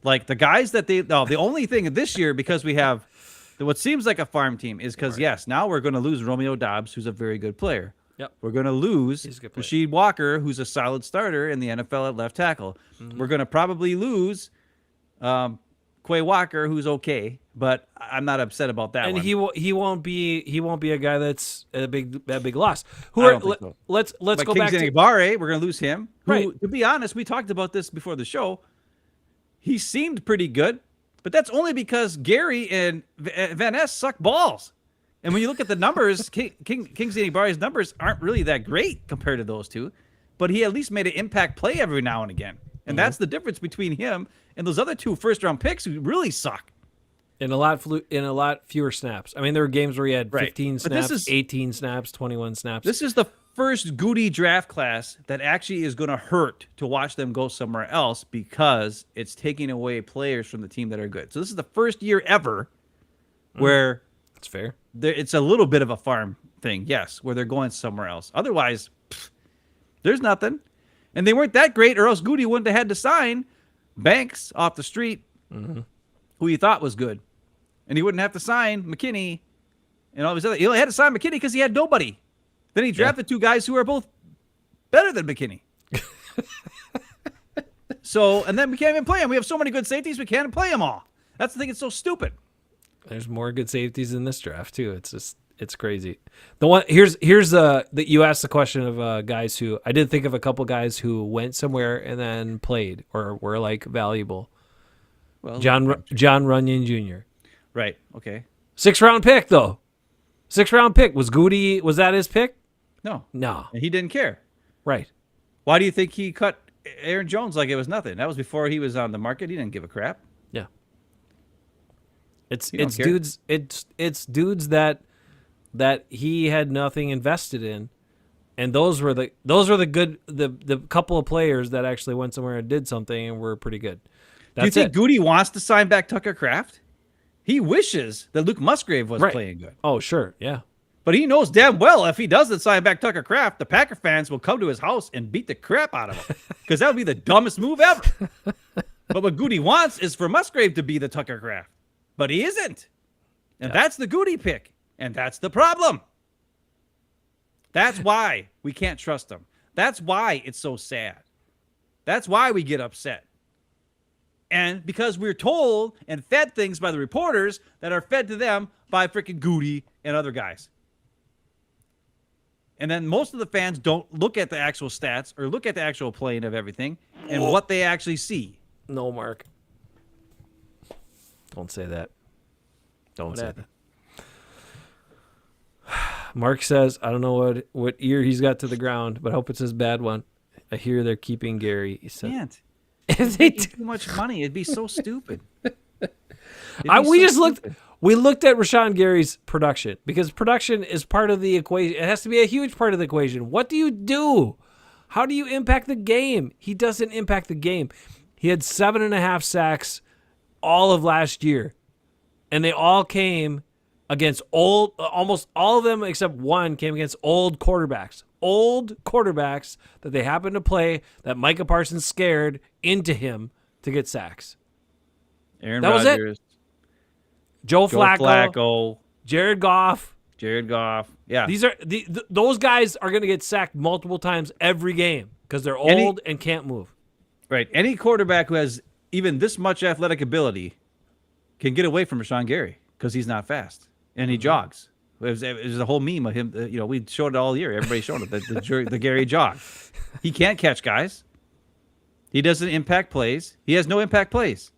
Like the guys that the only thing this year, because we have what seems like a farm team, is because yes, now we're going to lose Romeo Doubs, who's a very good player. Yep. We're going to lose He's a good player. Rasheed Walker, who's a solid starter in the NFL at left tackle. We're going to probably lose Quay Walker, who's okay, but I'm not upset about that. And one. he won't be a guy that's a big loss. I don't think so. Let's But go back to Barre, we're going to lose him. Who, Right. to be honest, we talked about this before the show. He seemed pretty good, but that's only because Gary and Van Ness suck balls. And when you look at the numbers, Kingsley Barre's numbers aren't really that great compared to those two, but he at least made an impact play every now and again. And that's the difference between him and those other 2 first-round picks who really suck. in a lot fewer snaps. I mean, there were games where he had 15 But this snaps, is- 18 snaps, 21 snaps. This is the first Gute draft class that actually is going to hurt to watch them go somewhere else because it's taking away players from the team that are good. So this is the first year ever where That's fair. it's a little bit of a farm thing, yes, where they're going somewhere else. Otherwise, there's nothing. And they weren't that great, or else Gute wouldn't have had to sign Banks off the street, who he thought was good. And he wouldn't have to sign McKinney and all these other. He only had to sign McKinney because he had nobody. Then he drafted 2 guys who are both better than McKinney. And then we can't even play them. We have so many good safeties, we can't play them all. That's the thing. It's so stupid. There's more good safeties in this draft too. It's crazy. The one here's the you asked the question of guys who I did think of a couple guys who went somewhere and then played or were like valuable. Well, John Runyon Jr. Right. Okay. 6th round pick though. 6th round pick was Gute. Was that his pick? No. No. And he didn't care. Right. Why do you think he cut Aaron Jones like it was nothing? That was before he was on the market. He didn't give a crap. Yeah. It's You don't care. dudes it's dudes that he had nothing invested in, and those were the good the couple of players that actually went somewhere and did something and were pretty good. Do you That's think it. Gute wants to sign back Tucker Kraft? He wishes that Luke Musgrave was Right. playing good. Oh sure, yeah. But he knows damn well if he doesn't sign back Tucker Kraft, the Packer fans will come to his house and beat the crap out of him. Because that would be the dumbest move ever. But what Gute wants is for Musgrave to be the Tucker Kraft. But he isn't. And that's the Gute pick. And that's the problem. That's why we can't trust him. That's why it's so sad. That's why we get upset. And because we're told and fed things by the reporters that are fed to them by freaking Gute and other guys. And then most of the fans don't look at the actual stats or look at the actual playing of everything and what they actually see. No, Mark. Don't say that. Don't say that. Mark says, I don't know what ear he's got to the ground, but I hope it's his bad one. I hear they're keeping Gary. He said, Can't. Is they Too much money. It'd be so stupid. We looked at Rashawn Gary's production because production is part of the equation. It has to be a huge part of the equation. What do you do? How do you impact the game? He doesn't impact the game. He had 7.5 sacks all of last year, and they all came against almost all of them except one came against old quarterbacks. Old quarterbacks that they happened to play that Micah Parsons scared into him to get sacks. Aaron That Rodgers, was it. Joe Flacco, Jared Goff. Yeah. These are those guys are going to get sacked multiple times every game because they're old and can't move. Right. Any quarterback who has even this much athletic ability can get away from Rashawn Gary because he's not fast and he jogs. It was a whole meme of him. We showed it all year. Everybody showed it. The Gary jog. He can't catch guys. He doesn't impact plays. He has no impact plays.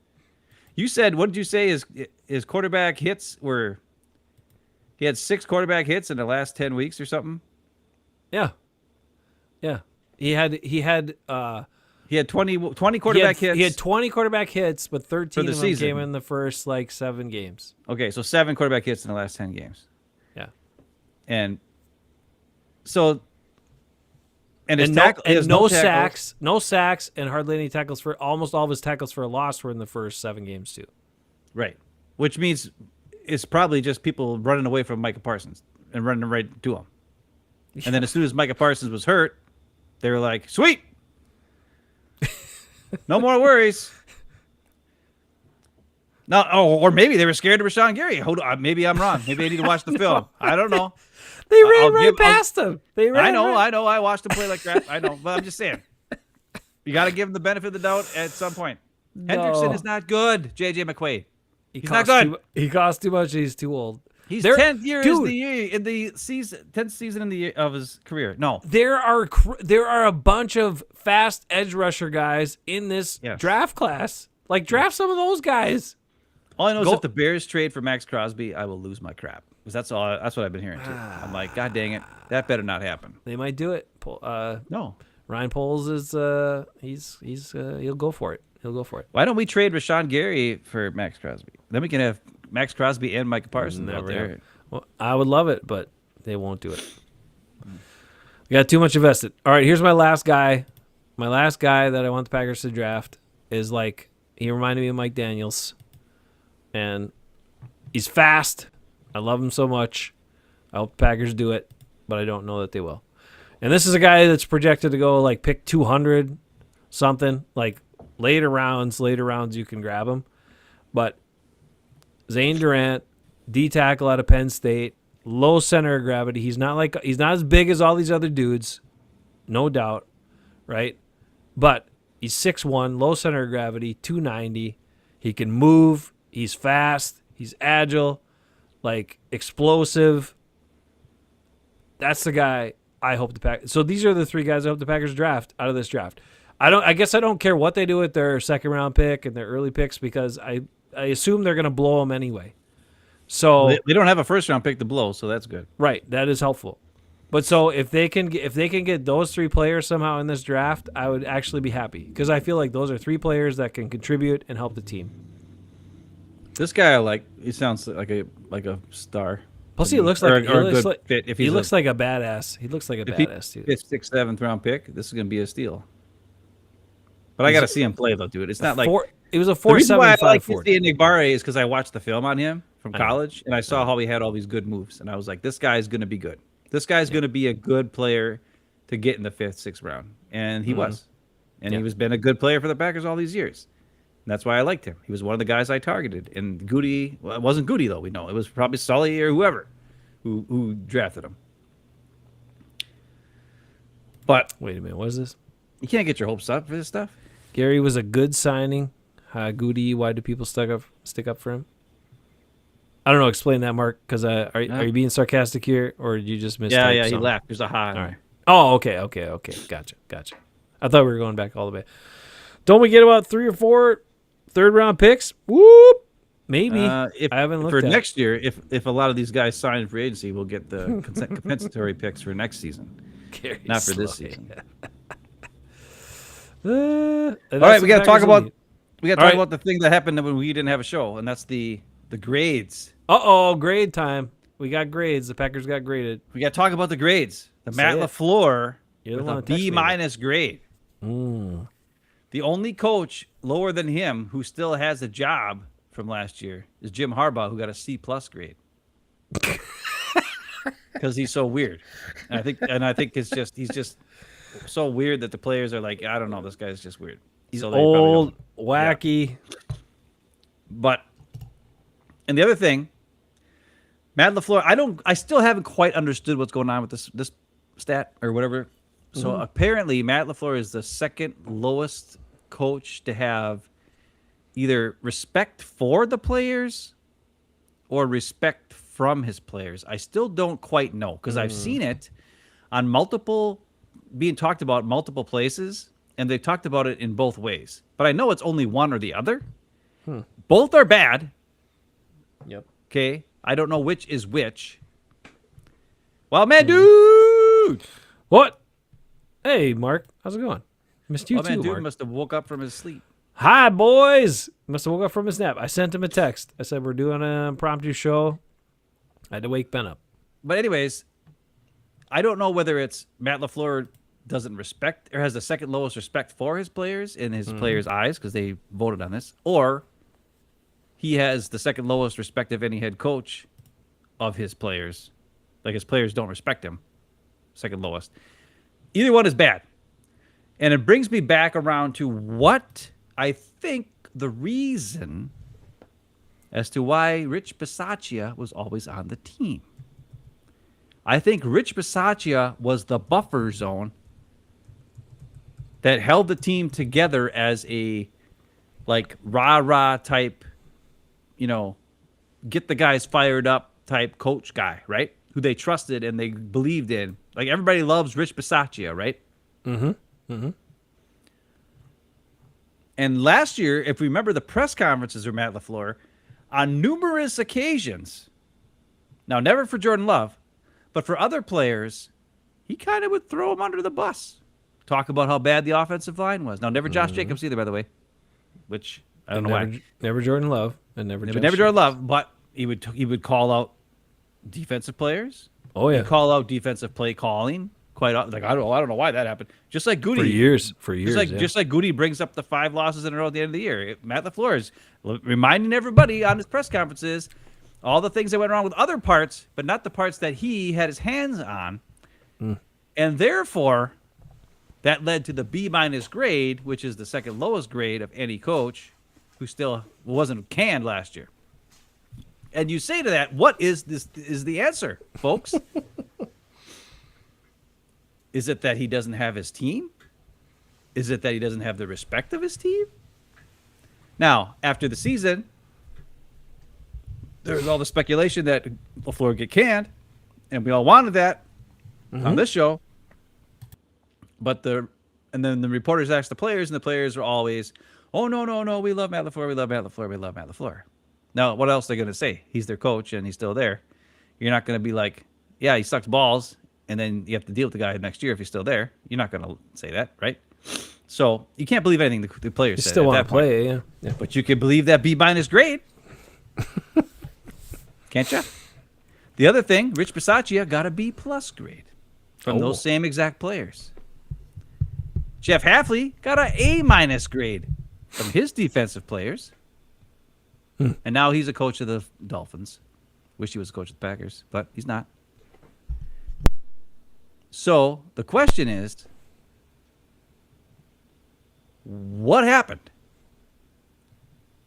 You said, what did you say his quarterback hits were? He had 6 quarterback hits in the last 10 weeks or something. Yeah. He had 20 quarterback hits. He had 20 quarterback hits, but 13 of them season. came in the first 7 games. Okay, so 7 quarterback hits in the last 10 games. Yeah. And so no sacks, and hardly any tackles for almost all of his tackles for a loss were in the first 7 games too. Right, which means it's probably just people running away from Micah Parsons and running right to him. Yeah. And then as soon as Micah Parsons was hurt, they were like, "Sweet, no more worries." No, or maybe they were scared of Rashawn Gary. Hold on, maybe I'm wrong. Maybe I need to watch the film. I don't know. They ran past him. I know. I watched him play like crap. I know, but I'm just saying. You got to give him the benefit of the doubt at some point. No. Hendrickson is not good. J.J. McQuaid. He's not good. He costs too much. He's too old. He's 10th year in the season, 10th season of his career. No, there are a bunch of fast edge rusher guys in this draft class. Like draft some of those guys. All I know is if the Bears trade for Max Crosby, I will lose my crap. Because that's what I've been hearing too. I'm like, God dang it, that better not happen. They might do it. No, Ryan Poles is he'll go for it. He'll go for it. Why don't we trade Rashawn Gary for Max Crosby? Then we can have Max Crosby and Micah Parsons out there. Well, I would love it, but they won't do it. We got too much invested. All right, here's my last guy. My last guy that I want the Packers to draft is he reminded me of Mike Daniels, and he's fast. I love him so much. I hope the Packers do it, but I don't know that they will. And this is a guy that's projected to go pick 200 something, later rounds you can grab him. But Zane Durant, D tackle out of Penn State, low center of gravity. He's not as big as all these other dudes, no doubt, right? But he's 6'1", low center of gravity, 290. He can move. He's fast. He's agile. Explosive. That's the guy I hope the Packers. So these are the 3 guys I hope the Packers draft out of this draft. I guess I don't care what they do with their second round pick and their early picks because I assume they're going to blow them anyway. So they don't have a first round pick to blow, so that's good. Right, that is helpful. But so if they can get those 3 players somehow in this draft, I would actually be happy because I feel like those are 3 players that can contribute and help the team. This guy I like. He sounds like a star. Plus, he looks like a good fit. If he looks like a badass. He looks like a badass dude. 5th, 6th, 7th round pick. This is going to be a steal. But I got to see him play though, dude. It's not it was a 4.75 The reason why I like Nigbare is because I watched the film on him from college and I saw how he had all these good moves, and I was like, this guy's going to be good. This guy's going to be a good player to get in the 5th, 6th round, and he was, and he was been a good player for the Packers all these years. And that's why I liked him. He was one of the guys I targeted. And Gute, well, it wasn't Gute though. We know it was probably Sully or whoever who drafted him. But wait a minute, what is this? You can't get your hopes up for this stuff. Gary was a good signing. Gute, why do people stick up for him? I don't know. Explain that, Mark, because are you being sarcastic here, or did you just mistype Yeah, he something? laughed. There's a ha. All right. Oh, okay. Gotcha. I thought we were going back all the way. Don't we get about 3 or 4 third-round picks? Whoop. Maybe. I haven't looked for at next year. If a lot of these guys sign free agency, we'll get the compensatory picks for next season, not for this season. All right, we got to talk about the thing that happened when we didn't have a show, and that's the grades. Grade time. We got grades. The Packers got graded. We got to talk about the grades. Matt LaFleur with a B- grade. The only coach lower than him who still has a job from last year is Jim Harbaugh, who got a C+ grade. Because he's so weird. And I think he's just so weird that the players are like, I don't know, this guy's just weird. He's old, wacky. Yeah. And the other thing, Matt LaFleur, I still haven't quite understood what's going on with this stat or whatever. So apparently Matt LaFleur is the second lowest coach to have either respect for the players or respect from his players. I still don't quite know, because I've seen it on being talked about multiple places, and they've talked about it in both ways. But I know it's only one or the other. Both are bad. Yep. Okay. I don't know which is which. Well, man, dude. What? Hey, Mark. How's it going? Missed you too, dude Mark. must have woke up from his sleep. Hi, boys. Must have woke up from his nap. I sent him a text. I said, we're doing an impromptu show. I had to wake Ben up. But anyways, I don't know whether it's Matt LaFleur doesn't respect or has the second lowest respect for his players in his players' eyes because they voted on this, or he has the second lowest respect of any head coach of his players. Like, his players don't respect him. Second lowest. Either one is bad. And it brings me back around to what I think the reason as to why Rich Bisaccia was always on the team. I think Rich Bisaccia was the buffer zone that held the team together as a, like, rah-rah type, get the guys fired up type coach guy, right? Who they trusted and they believed in. Like, everybody loves Rich Bisaccia, right? And last year, if we remember the press conferences of Matt LaFleur, on numerous occasions, now never for Jordan Love, but for other players, he kind of would throw them under the bus. Talk about how bad the offensive line was. Now, never Josh Jacobs either, by the way, which I don't know why. Never Jordan Love and never Jordan Love, but he would call out defensive players. Oh yeah, he'd call out defensive play calling quite often. Like, I don't know why that happened. Just like Gute for years. Just like Gute brings up the 5 losses in a row at the end of the year. Matt LaFleur is reminding everybody on his press conferences all the things that went wrong with other parts, but not the parts that he had his hands on. And therefore, that led to the B- grade, which is the second lowest grade of any coach who still wasn't canned last year. And you say to that, what is the answer, folks? Is it that he doesn't have his team? Is it that he doesn't have the respect of his team? Now, after the season, there's all the speculation that LaFleur would get canned, and we all wanted that on this show. But then the reporters asked the players, and the players were always, oh, no, we love Matt LaFleur, we love Matt LaFleur, we love Matt LaFleur. Now, what else are they going to say? He's their coach, and he's still there. You're not going to be like, yeah, he sucks balls, and then you have to deal with the guy next year if he's still there. You're not going to say that, right? So you can't believe anything the players say. Still want to play, yeah. But you can believe that B- grade. Can't you? The other thing, Rich Bisaccia got a B+ grade from those same exact players. Jeff Hafley got an A- grade from his defensive players. And now he's a coach of the Dolphins. Wish he was a coach of the Packers, but he's not. So the question is, what happened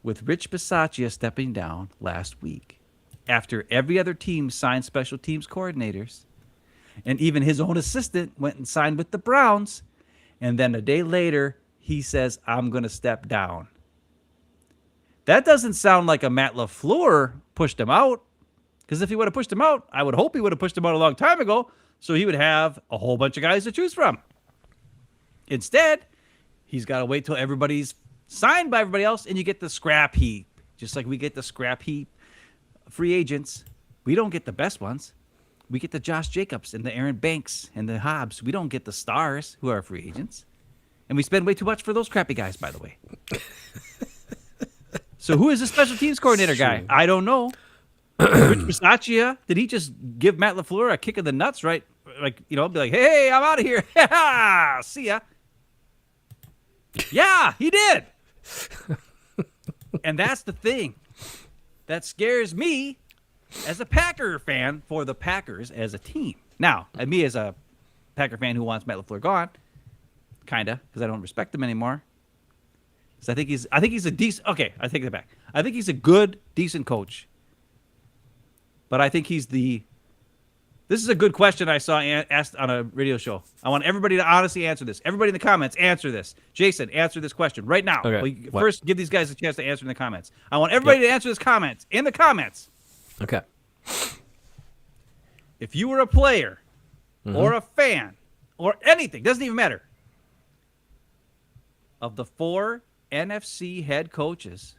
with Rich Bisaccia stepping down last week after every other team signed special teams coordinators, and even his own assistant went and signed with the Browns, and then a day later he says, I'm going to step down? That doesn't sound like a Matt LaFleur pushed him out. Because if he would have pushed him out, I would hope he would have pushed him out a long time ago, so he would have a whole bunch of guys to choose from. Instead, he's got to wait till everybody's signed by everybody else, and you get the scrap heap. Just like we get the scrap heap free agents. We don't get the best ones. We get the Josh Jacobs and the Aaron Banks and the Hobbs. We don't get the stars who are free agents. And we spend way too much for those crappy guys, by the way. So who is the special teams coordinator guy? I don't know. Rich Bisaccia, did he just give Matt LaFleur a kick in the nuts, right? Like, be like, hey, I'm out of here. See ya. Yeah, he did. And that's the thing that scares me as a Packer fan for the Packers as a team. Now, me as a Packer fan who wants Matt LaFleur gone, kind of, because I don't respect him anymore. So I think he's a decent. Okay, I take that back. I think he's a good, decent coach. But I think he's the. This is a good question I saw asked on a radio show. I want everybody to honestly answer this. Everybody in the comments, answer this. Jason, answer this question right now. Okay. First, give these guys a chance to answer in the comments. I want everybody to answer this comment in the comments. Okay. If you were a player or a fan or anything, doesn't even matter, of the 4 NFC head coaches,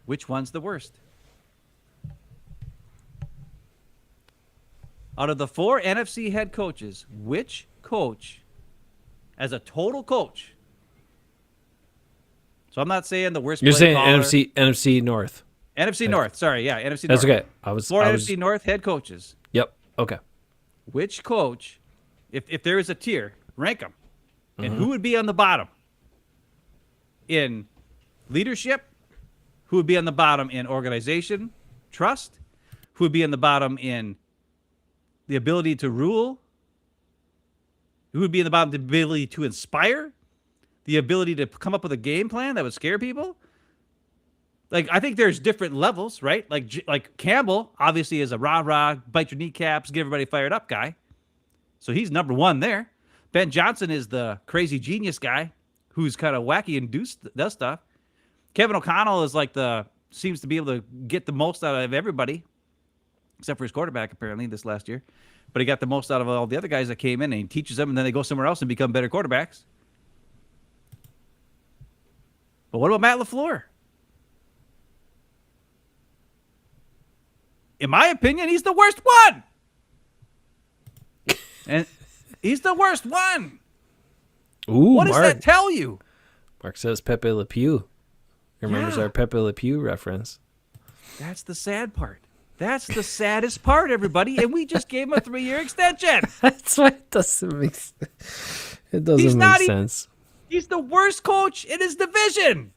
which one's the worst? Out of the 4 NFC head coaches, which coach, as a total coach, so I'm not saying the worst. You're play saying caller, NFC North. NFC North. Sorry, yeah, NFC North. That's okay. 4 NFC North head coaches. Yep. Okay. Which coach, if there is a tier, rank them, and who would be on the bottom in leadership? Who would be on the bottom in organization, trust? Who would be on the bottom in the ability to rule? Who would be in the bottom? The ability to inspire? The ability to come up with a game plan that would scare people? Like, I think there's different levels, right? Like Campbell obviously is a rah-rah, bite your kneecaps, get everybody fired up guy. So he's number 1 there. Ben Johnson is the crazy genius guy who's kind of wacky and does stuff. Kevin O'Connell is seems to be able to get the most out of everybody, except for his quarterback, apparently, this last year. But he got the most out of all the other guys that came in, and he teaches them, and then they go somewhere else and become better quarterbacks. But what about Matt LaFleur? In my opinion, he's the worst one. And he's the worst one. Ooh, what does that tell you? Mark says Pepe Le Pew. Remembers our Pepe Le Pew reference. That's the sad part. That's the saddest part, everybody. And we just gave him a 3-year extension. That's why it doesn't make sense. It doesn't make sense. He's the worst coach in his division.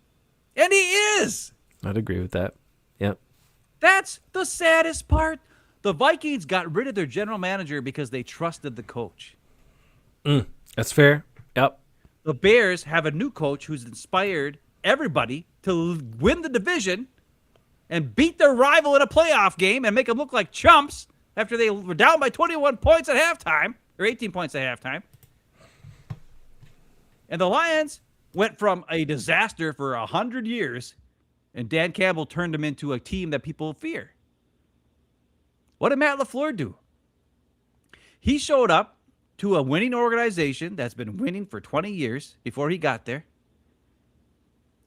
And he is. I'd agree with that. Yep. That's the saddest part. The Vikings got rid of their general manager because they trusted the coach. That's fair. Yep. The Bears have a new coach who's inspired everybody to win the division and beat their rival in a playoff game and make them look like chumps after they were down by 21 points at halftime, or 18 points at halftime. And the Lions went from a disaster for 100 years, and Dan Campbell turned them into a team that people fear. What did Matt LaFleur do? He showed up to a winning organization that's been winning for 20 years before he got there,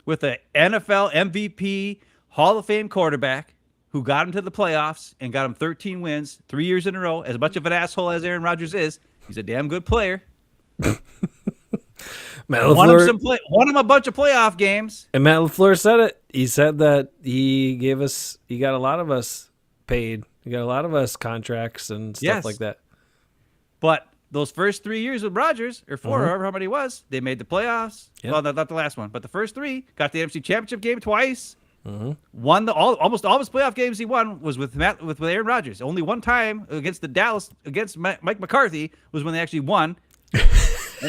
with an NFL MVP, Hall of Fame quarterback who got him to the playoffs and got him 13 wins 3 years in a row. As much of an asshole as Aaron Rodgers is, he's a damn good player. Matt LaFleur won him a bunch of playoff games. And Matt LaFleur said it. He said that he got a lot of us paid. He got a lot of us contracts and stuff like that. But those first 3 years with Rodgers, or 4, however how many it was, they made the playoffs. Yep. Well, not the last one, but the first 3, got the NFC Championship game twice. Won almost all of his playoff games he won was with Aaron Rodgers. Only one time against Mike McCarthy was when they actually won.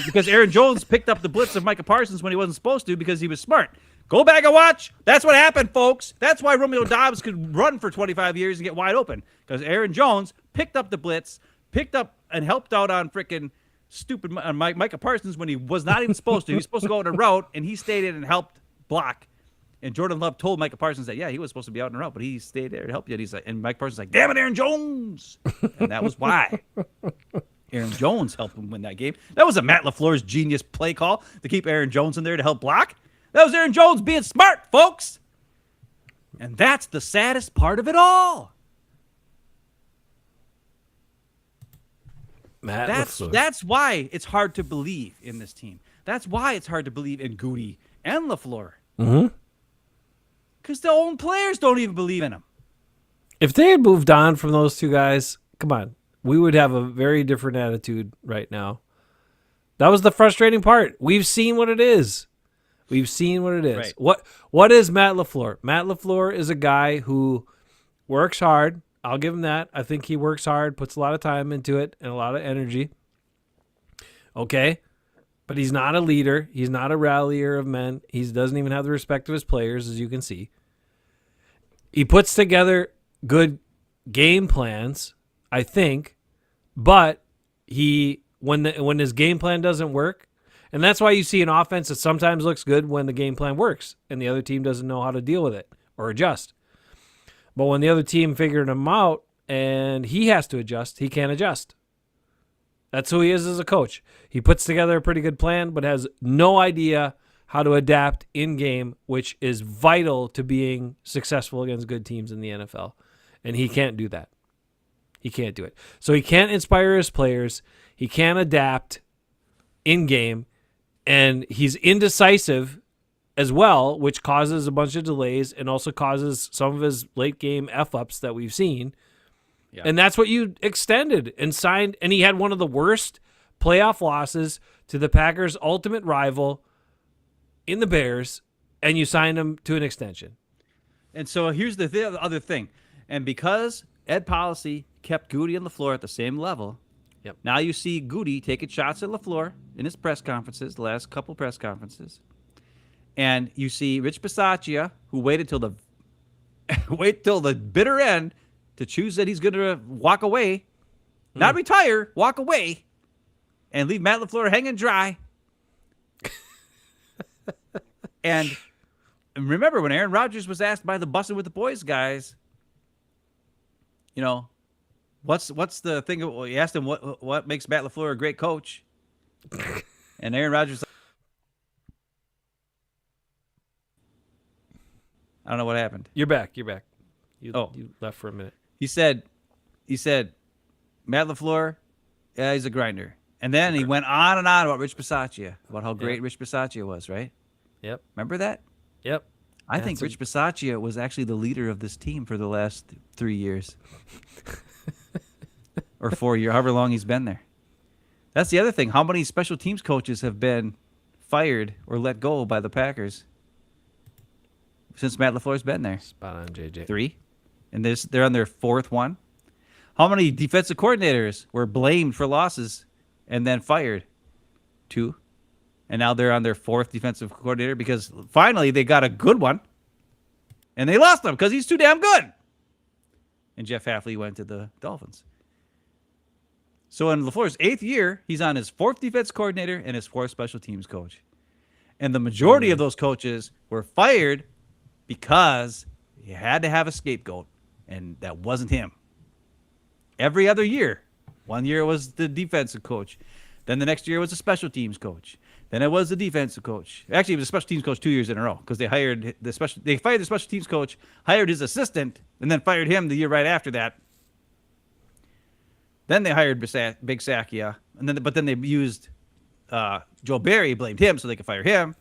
Because Aaron Jones picked up the blitz of Micah Parsons when he wasn't supposed to because he was smart. Go back and watch. That's what happened, folks. That's why Romeo Doubs could run for 25 years and get wide open. Because Aaron Jones picked up the blitz, picked up and helped out on freaking stupid Micah Parsons when he was not even supposed to. He was supposed to go on a route, and he stayed in and helped block. And Jordan Love told Micah Parsons that, yeah, he was supposed to be out and around, but he stayed there to help you. And he's like, and Mike Parsons like, damn it, Aaron Jones. And that was why Aaron Jones helped him win that game. That was a Matt LaFleur's genius play call to keep Aaron Jones in there to help block. That was Aaron Jones being smart, folks. And that's the saddest part of it all. That's why it's hard to believe in this team. That's why it's hard to believe in Gute and LaFleur. Mm-hmm. Because the own players don't even believe in him. If they had moved on from those two guys, come on, we would have a very different attitude right now. That was the frustrating part. We've seen what it is. Right. What is Matt LaFleur? Matt LaFleur is a guy who works hard. I'll give him that. I think he works hard, puts a lot of time into it and a lot of energy. Okay? But he's not a leader. He's not a rallier of men. He doesn't even have the respect of his players, as you can see. He puts together good game plans, I think, but when his game plan doesn't work, and that's why you see an offense that sometimes looks good when the game plan works and the other team doesn't know how to deal with it or adjust. But when the other team figured him out and he has to adjust, he can't adjust. That's who he is as a coach. He puts together a pretty good plan, but has no idea how to adapt in game, which is vital to being successful against good teams in the NFL. And he can't do that. He can't do it. So he can't inspire his players. He can't adapt in game. And he's indecisive as well, which causes a bunch of delays and also causes some of his late game F-ups that we've seen. Yeah. And that's what you extended and signed. And he had one of the worst playoff losses to the Packers' ultimate rival in the Bears, and you signed him to an extension. And so here's the other thing. And because Ed Policy kept Gute and LaFleur at the same level, yep. Now you see Gute taking shots at LaFleur in his press conferences, the last couple press conferences. And you see Rich Bisaccia, who waited till the bitter end to choose that he's going to walk away, not retire, walk away, and leave Matt LaFleur hanging dry. And remember when Aaron Rodgers was asked by the Bussin' with the Boys guys, you know, what's the thing? Well, he asked him what makes Matt LaFleur a great coach, and Aaron Rodgers. I don't know what happened. You're back. You left for a minute. He said, Matt LaFleur, yeah, he's a grinder. And then he went on and on about Rich Bisaccia, about how great Rich Bisaccia was, right? Yep. Remember that? Yep. I think Rich Bisaccia was actually the leader of this team for the last 3 years. Or 4 years, however long he's been there. That's the other thing. How many special teams coaches have been fired or let go by the Packers since Matt LaFleur's been there? Spot on, JJ. 3. And they're on their 4th one. How many defensive coordinators were blamed for losses and then fired? 2. And now they're on their 4th defensive coordinator because finally they got a good one. And they lost him because he's too damn good. And Jeff Hafley went to the Dolphins. So in LaFleur's 8th year, he's on his 4th defense coordinator and his 4th special teams coach. And the majority of those coaches were fired because he had to have a scapegoat. And that wasn't him. Every other year. 1 year it was the defensive coach. Then the next year it was the special teams coach. Then it was the defensive coach. Actually, it was a special teams coach 2 years in a row because they fired the special teams coach, hired his assistant, and then fired him the year right after that. Then they hired Big Sakia, but then they used Joe Barry, blamed him so they could fire him.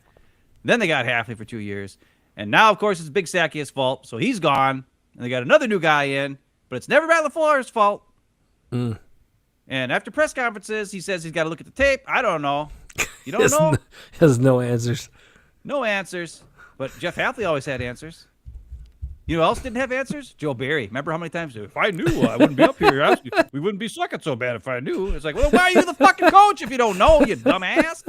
Then they got Hafley for 2 years, and now of course it's Big Sakia's fault, so he's gone, and they got another new guy in, but it's never Matt LaFleur's fault. And after press conferences, he says he's got to look at the tape. I don't know. You don't know? Has no answers. No answers. But Jeff Hafley always had answers. You know who else didn't have answers? Joe Barry. Remember how many times, if I knew, I wouldn't be up here. We wouldn't be sucking so bad if I knew. It's like, well, why are you the fucking coach if you don't know, you dumbass?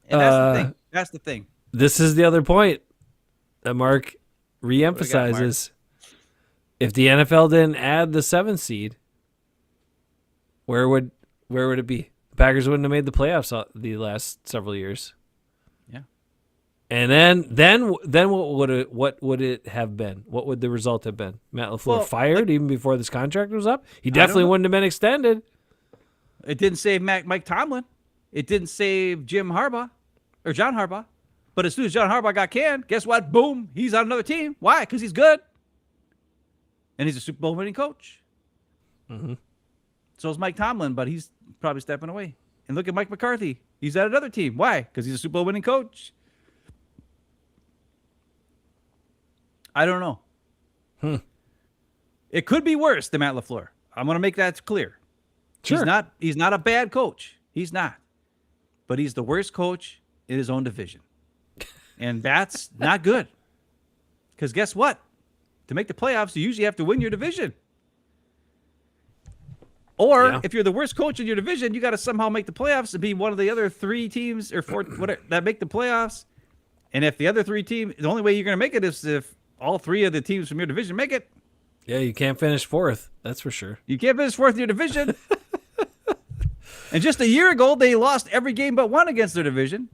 And that's the thing. That's the thing. This is the other point that Mark reemphasizes. If the NFL didn't add the 7th seed, where would it be? The Packers wouldn't have made the playoffs the last several years. Yeah. And then what would it have been? What would the result have been? Matt LaFleur Well, fired even before this contract was up? He don't definitely know. wouldn't have been extended. It didn't save Mike Tomlin. It didn't save Jim Harbaugh or John Harbaugh. But as soon as John Harbaugh got canned, guess what? Boom, he's on another team. Why? Because he's good. And he's a Super Bowl winning coach. Mm-hmm. So is Mike Tomlin, but he's probably stepping away. And look at Mike McCarthy. He's at another team. Why? Because he's a Super Bowl winning coach. I don't know. It could be worse than Matt LaFleur. I'm going to make that clear. Sure. He's not a bad coach. He's not. But he's the worst coach in his own division. And that's not good. Because guess what? To make the playoffs, you usually have to win your division. Or if you're the worst coach in your division, you got to somehow make the playoffs and be one of the other 3 teams or 4 whatever, that make the playoffs. And if the other 3 teams, the only way you're going to make it is if all 3 of the teams from your division make it. Yeah, you can't finish 4th. That's for sure. You can't finish 4th in your division. And just a year ago, they lost every game but 1 against their division.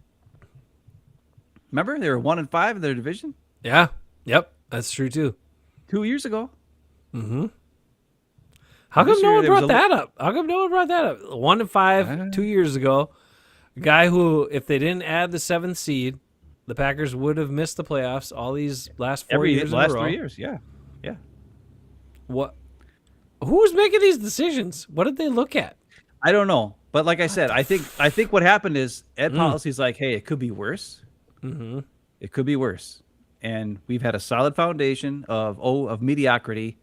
Remember? They were 1-5 in their division. Yeah. Yep. That's true too. 2 years ago. Mm-hmm. How come This no year one there was brought that up? How come no one brought that up? 1-5 2 years ago. A guy who, if they didn't add the 7th seed, the Packers would have missed the playoffs all these last 4 years. Last in a row. 3 years, yeah. Yeah. What? Who's making these decisions? What did they look at? I don't know. But like I said, I think what happened is Ed Policy's like, hey, it could be worse. Mm-hmm. It could be worse. And we've had a solid foundation of mediocrity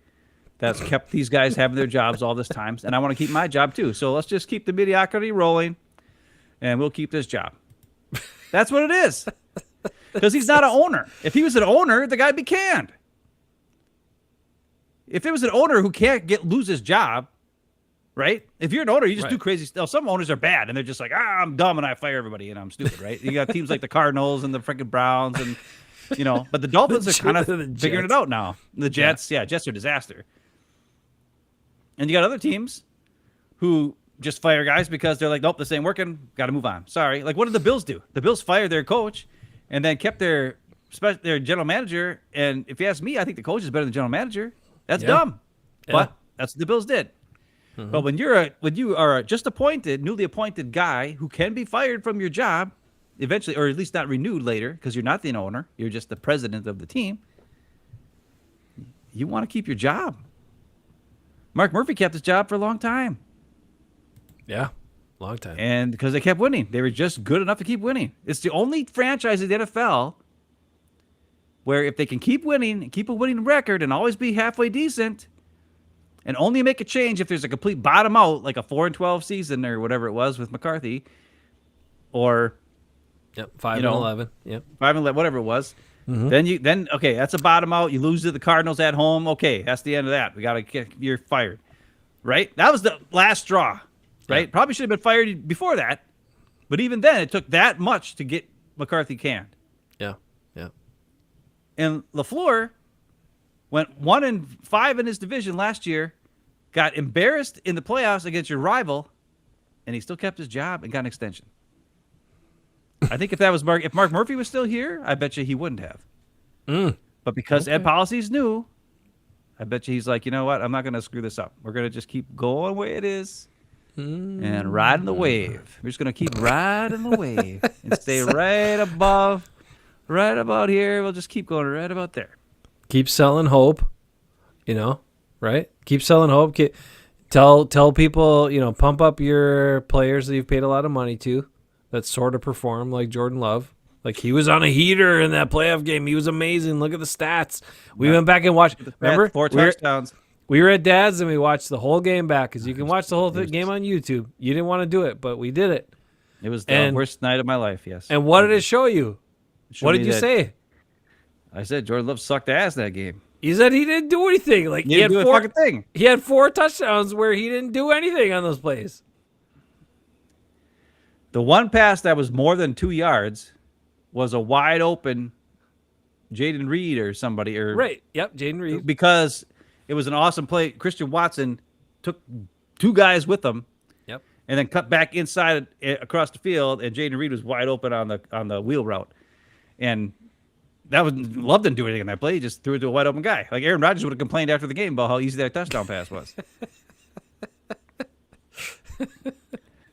that's kept these guys having their jobs all this time. And I want to keep my job too. So let's just keep the mediocrity rolling and we'll keep this job. That's what it is. Because he's not an owner. If he was an owner, the guy'd be canned. If it was an owner who can't lose his job, right? If you're an owner, you just do crazy stuff. Some owners are bad, and they're just like, I'm dumb, and I fire everybody, and I'm stupid, right? You got teams like the Cardinals and the freaking Browns, and but the Dolphins are kind of figuring it out now. The Jets, Jets are a disaster. And you got other teams who just fire guys because they're like, nope, this ain't working. Got to move on. Sorry. Like, what did the Bills do? The Bills fired their coach, and then kept their general manager. And if you ask me, I think the coach is better than the general manager. That's dumb, but that's what the Bills did. Mm-hmm. But when you are a newly appointed guy who can be fired from your job eventually, or at least not renewed later, because you're not the owner, you're just the president of the team. You want to keep your job. Mark Murphy kept his job for a long time. Yeah, long time. And because they kept winning, they were just good enough to keep winning. It's the only franchise in the NFL where if they can keep winning and keep a winning record and always be halfway decent, and only make a change if there's a complete bottom out, like a 4-12 season or whatever it was with McCarthy, or 5-11, 5-11, whatever it was. Mm-hmm. Then okay, that's a bottom out. You lose to the Cardinals at home. Okay, that's the end of that. You're fired, right? That was the last straw, right? Yeah. Probably should have been fired before that, but even then, it took that much to get McCarthy canned. Yeah. And LaFleur went 1-5 in his division last year, got embarrassed in the playoffs against your rival, and he still kept his job and got an extension. I think if Mark Murphy was still here, I bet you he wouldn't have. But because Ed Policy's new, I bet you he's like, you know what? I'm not going to screw this up. We're going to just keep going the way it is and riding the wave. We're just going to keep riding the wave and stay right about here. We'll just keep going right about there. Keep selling hope, right? Keep selling hope. Tell people, pump up your players that you've paid a lot of money to that sort of perform like Jordan Love. Like, he was on a heater in that playoff game. He was amazing. Look at the stats. We went back and watched. Remember? 4 touchdowns. We were at Dad's and we watched the whole game back because you can watch the whole game on YouTube. You didn't want to do it, but we did it. It was the worst night of my life, yes. And what did it show you? What did you say? I said Jordan Love sucked ass that game. He said he didn't do anything. Like, he had do 4 fucking thing. He had 4 touchdowns where he didn't do anything on those plays. The one pass that was more than 2 yards was a wide open Jaden Reed or somebody. Right. Yep, Jaden Reed. Because it was an awesome play. Christian Watson took 2 guys with him. Yep. And then cut back inside across the field, and Jaden Reed was wide open on the wheel route. And Love didn't do anything in that play. He just threw it to a wide open guy. Like Aaron Rodgers would have complained after the game about how easy that touchdown pass was.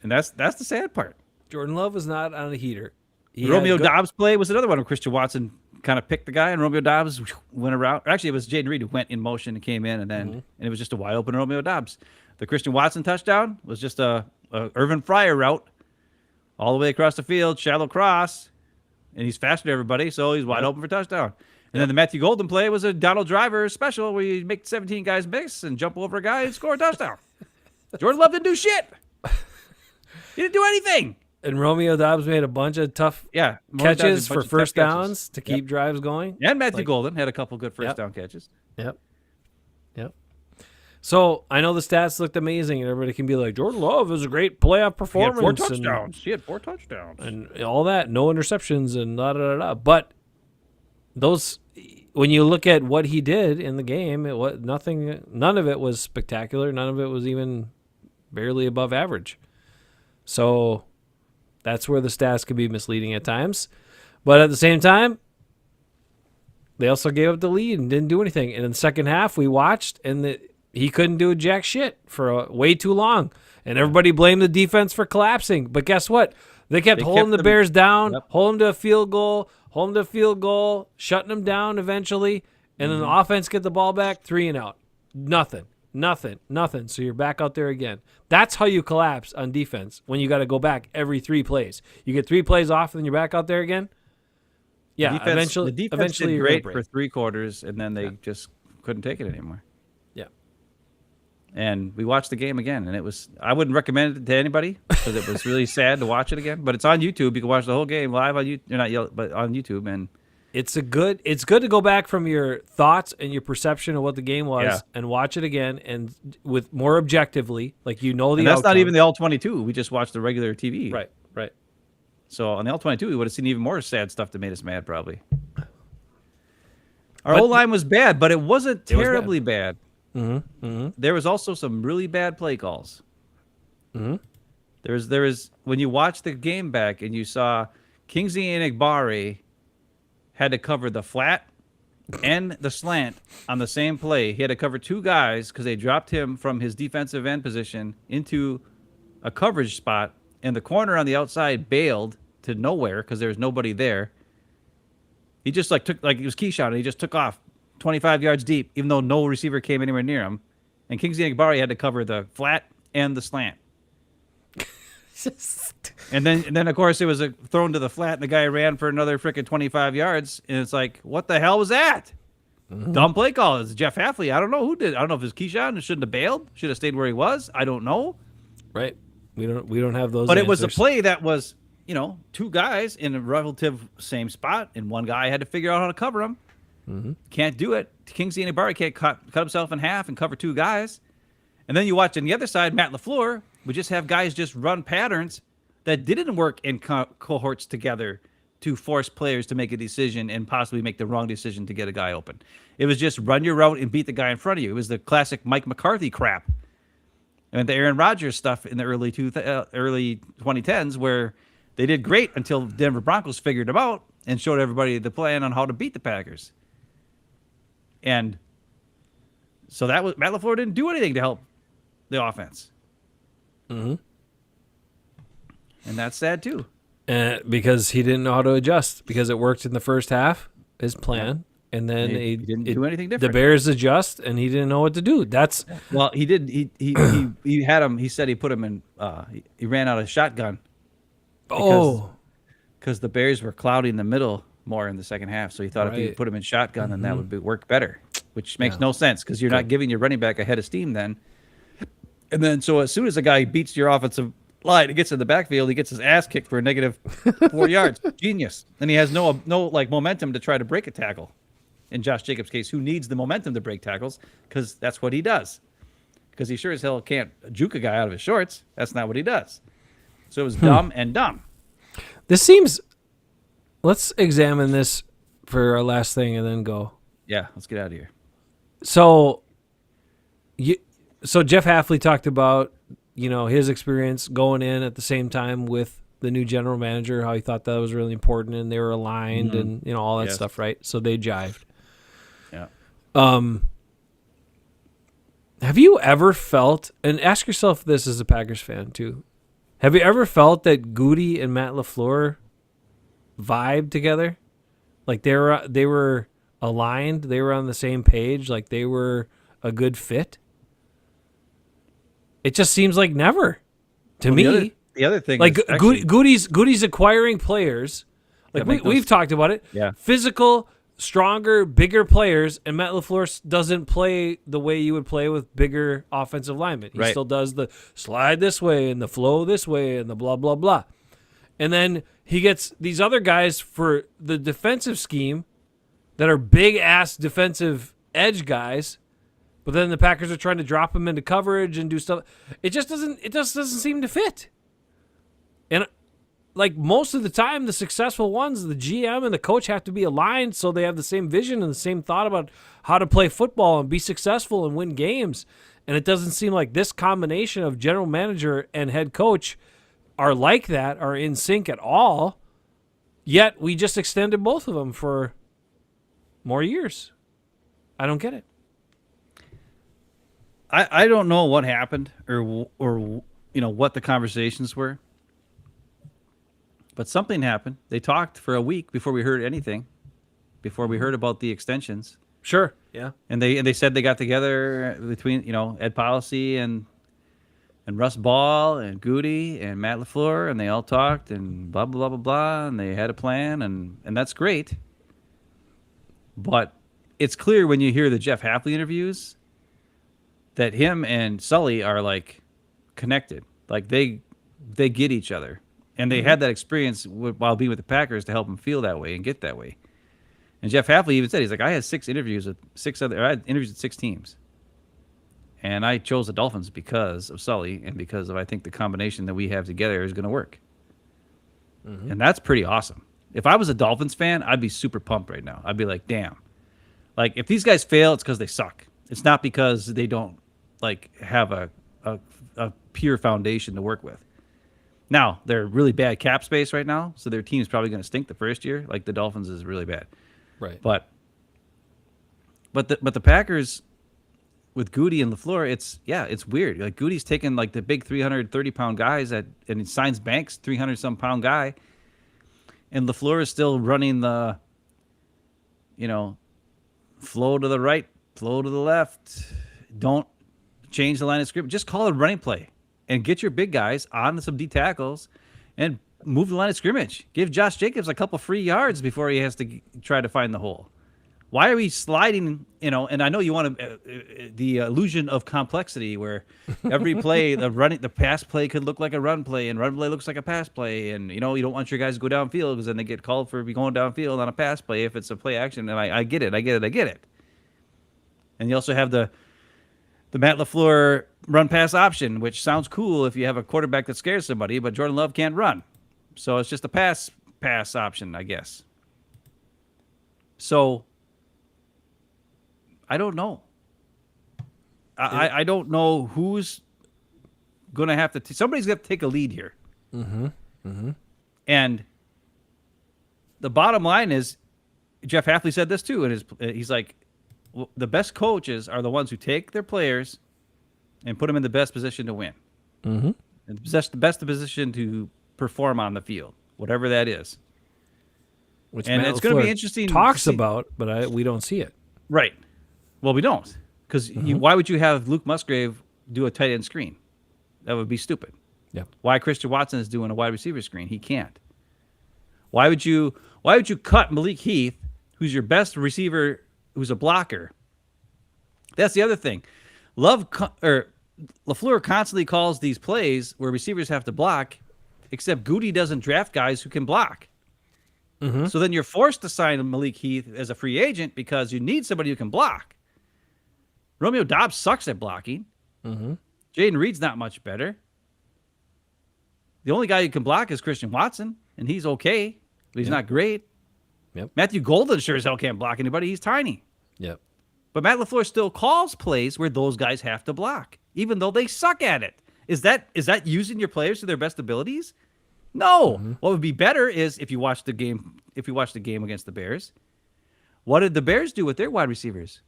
And that's the sad part. Jordan Love was not on a heater. Romeo Dobbs play was another one where Christian Watson kind of picked the guy, and Romeo Dobbs went around. Actually, it was Jaden Reed who went in motion and came in, and then and it was just a wide open Romeo Dobbs. The Christian Watson touchdown was just a Irvin Fryer route all the way across the field, shallow cross, and he's faster than everybody, so he's wide open for touchdown. And then the Matthew Golden play was a Donald Driver special where you make 17 guys miss and jump over a guy and score a touchdown. Jordan Love didn't do shit. He didn't do anything. And Romeo Dobbs made a bunch of tough catches for first downs to keep drives going. And Matthew Golden had a couple good first down catches. Yep. So I know the stats looked amazing, and everybody can be like, Jordan Love is a great playoff performance. He had 4 touchdowns. He had 4 touchdowns. And all that, no interceptions and da-da-da-da. But those, when you look at what he did in the game, it was none of it was spectacular. None of it was even barely above average. So that's where the stats can be misleading at times. But at the same time, they also gave up the lead and didn't do anything. And in the second half, we watched, and he couldn't do jack shit for way too long. And everybody blamed the defense for collapsing. But guess what? They kept holding the Bears down, holding them to a field goal, shutting them down eventually. And then the offense get the ball back, 3 and out. Nothing. So you're back out there again. That's how you collapse on defense when you got to go back every 3 plays. You get 3 plays off, and then you're back out there again. Yeah, the defense did great for 3 quarters, and then they just couldn't take it anymore. Yeah. And we watched the game again, and I wouldn't recommend it to anybody because it was really sad to watch it again. But it's on YouTube. You can watch the whole game live on YouTube, but on YouTube, and it's good to go back from your thoughts and your perception of what the game was and watch it again and with more objectively, like the and that's outcome. Not even the All-22. We just watched the regular TV. Right. So on the All-22, we would have seen even more sad stuff that made us mad probably. Our O-line was bad, but it wasn't terribly bad. There was also some really bad play calls. There was when you watch the game back and you saw Kingsley Enagbare had to cover the flat and the slant on the same play. He had to cover 2 guys because they dropped him from his defensive end position into a coverage spot, and the corner on the outside bailed to nowhere because there was nobody there. He just took it was Keyshawn, and he just took off 25 yards deep, even though no receiver came anywhere near him. And Kingsley Enagbare had to cover the flat and the slant. And then of course it was thrown to the flat, and the guy ran for another freaking 25 yards, and it's like, what the hell was that? Dumb play call. It's Jeff Hafley. I don't know who did. I don't know if it was Keyshawn. It shouldn't have bailed. Should have stayed where he was. I don't know. Right. We don't have those. But answers. It was a play that was 2 guys in a relative same spot, and one guy had to figure out how to cover him. Can't do it. Kingsley Enagbare can't cut himself in half and cover 2 guys. And then you watch on the other side, Matt LaFleur would just have guys just run patterns that didn't work in cohorts together to force players to make a decision and possibly make the wrong decision to get a guy open. It was just run your route and beat the guy in front of you. It was the classic Mike McCarthy crap. And the Aaron Rodgers stuff in the early 2010s where they did great until Denver Broncos figured them out and showed everybody the plan on how to beat the Packers. And so Matt LaFleur didn't do anything to help the offense. And that's sad too. Because he didn't know how to adjust, because it worked in the first half, his plan, and then he didn't do anything different. The Bears adjust, and he didn't know what to do. Well, he did. He had him. He said he put him in. He ran out of shotgun. Because the Bears were clouding the middle more in the second half, so he thought if he put him in shotgun, then that would work better. Which makes no sense because you're not giving your running back a head of steam then. And then so as soon as a guy beats your offensive line, he gets in the backfield, he gets his ass kicked for a negative 4 yards. Genius. And he has no momentum to try to break a tackle. In Josh Jacobs' case, who needs the momentum to break tackles because that's what he does. Because he sure as hell can't juke a guy out of his shorts. That's not what he does. So it was dumb and dumb. Let's examine this for our last thing and then go. Yeah, let's get out of here. So Jeff Hafley talked about, his experience going in at the same time with the new general manager, how he thought that was really important, and they were aligned, and all that stuff, right? So they jived. Yeah. Have you ever felt, and ask yourself this as a Packers fan too, have you ever felt that Gute and Matt LaFleur vibe together? Like they were aligned, they were on the same page, like they were a good fit? It just seems like never to me. The other thing, like is actually, Goody's acquiring players. Like we've talked about it. Yeah. Physical, stronger, bigger players, and Matt LaFleur doesn't play the way you would play with bigger offensive linemen. He still does the slide this way and the flow this way and the blah, blah, blah. And then he gets these other guys for the defensive scheme that are big-ass defensive edge guys, but then the Packers are trying to drop him into coverage and do stuff. It just doesn't seem to fit. And like most of the time, the successful ones, the GM and the coach have to be aligned so they have the same vision and the same thought about how to play football and be successful and win games. And it doesn't seem like this combination of general manager and head coach are like that, are in sync at all. Yet we just extended both of them for more years. I don't get it. I don't know what happened or what the conversations were. But something happened. They talked for a week before we heard anything, before we heard about the extensions. Sure. Yeah. And they said they got together between, Ed Policy and Russ Ball and Gute and Matt LaFleur, and they all talked and blah, blah, blah, blah, blah, and they had a plan, and that's great. But it's clear when you hear the Jeff Hafley interviews that him and Sully are, like, connected. Like, they get each other. And they had that experience while being with the Packers to help them feel that way and get that way. And Jeff Hafley even said, he's like, I had interviews with 6 teams. And I chose the Dolphins because of Sully and because of, I think, the combination that we have together is going to work. And that's pretty awesome. If I was a Dolphins fan, I'd be super pumped right now. I'd be like, damn. Like, if these guys fail, it's because they suck. It's not because they don't, like, have a pure foundation to work with. Now, they're really bad cap space right now, so their team's probably going to stink the first year. Like, the Dolphins is really bad. Right. But the Packers with Gute and LaFleur, it's weird. Like, Goody's taking, like, the big 330-pound guys and he signs Banks, 300-some-pound guy. And LaFleur is still running the, flow to the right, flow to the left. Don't change the line of script. Just call it a running play. And get your big guys on some D tackles and move the line of scrimmage. Give Josh Jacobs a couple free yards before he has to try to find the hole. Why are we sliding, and I know you want the illusion of complexity where every play, the pass play could look like a run play and run play looks like a pass play. And, you don't want your guys to go downfield because then they get called for going downfield on a pass play if it's a play action. And I get it. And you also have the Matt LaFleur run pass option, which sounds cool if you have a quarterback that scares somebody, but Jordan Love can't run. So it's just a pass option, I guess. So I don't know. I don't know who's going to have to somebody's got to take a lead here. And the bottom line is, Jeff Hafley said this too, and he's like, well, the best coaches are the ones who take their players and put them in the best position to win. And the best position to perform on the field, whatever that is. Which and Matt it's going to LaFleur be interesting. Talks about, but we don't see it. Right. Well, we don't. Because why would you have Luke Musgrave do a tight end screen? That would be stupid. Yeah. Why Christian Watson is doing a wide receiver screen? He can't. Why would you cut Malik Heath, who's your best receiver, who's a blocker? That's the other thing. LaFleur constantly calls these plays where receivers have to block, except Gute doesn't draft guys who can block. So then you're forced to sign Malik Heath as a free agent because you need somebody who can block. Romeo Doubs sucks at blocking. Jaden Reed's not much better. The only guy who can block is Christian Watson, and he's okay, but he's not great. Matthew Golden sure as hell can't block anybody. He's tiny. But Matt LaFleur still calls plays where those guys have to block, even though they suck at it. Is that using your players to their best abilities? No. What would be better is if you watch the game. If you watch the game against the Bears, what did the Bears do with their wide receivers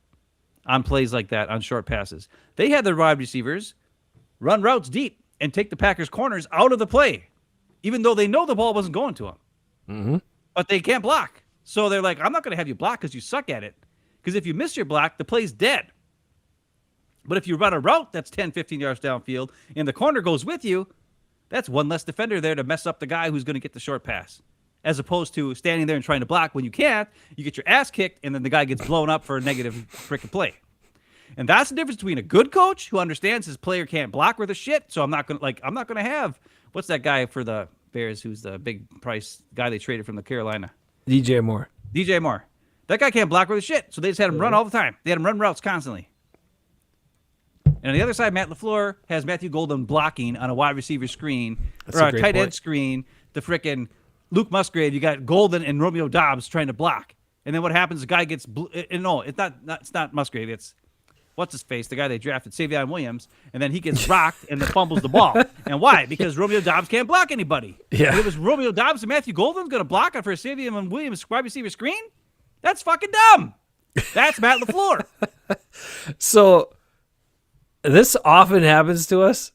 on plays like that, on short passes? They had their wide receivers run routes deep and take the Packers' corners out of the play, even though they know the ball wasn't going to them. But they can't block. So they're like, I'm not going to have you block because you suck at it. Because if you miss your block, the play's dead. But if you run a route that's 10, 15 yards downfield and the corner goes with you, that's one less defender there to mess up the guy who's going to get the short pass. As opposed to standing there and trying to block when you can't, you get your ass kicked, and then the guy gets blown up for a negative freaking play. And that's the difference between a good coach who understands his player can't block worth a shit. So I'm not gonna have what's that guy for the Bears who's the big price guy they traded from the Carolina? DJ Moore. DJ Moore. That guy can't block worth a shit. So they just had him run all the time. They had him run routes constantly. And on the other side, Matt LaFleur has Matthew Golden blocking on a wide receiver screen or on a tight end screen. The frickin' Luke Musgrave, you got Golden and Romeo Doubs trying to block. And then what happens? The guy gets no, it's not Musgrave. It's what's his face, the guy they drafted, Savion Williams, and then he gets rocked and then fumbles the ball. And why? Because Romeo Doubs can't block anybody. Yeah. And it was Romeo Doubs and Matthew Golden's going to block for a Savion Williams wide receiver screen? That's fucking dumb. That's Matt LaFleur. So this often happens to us,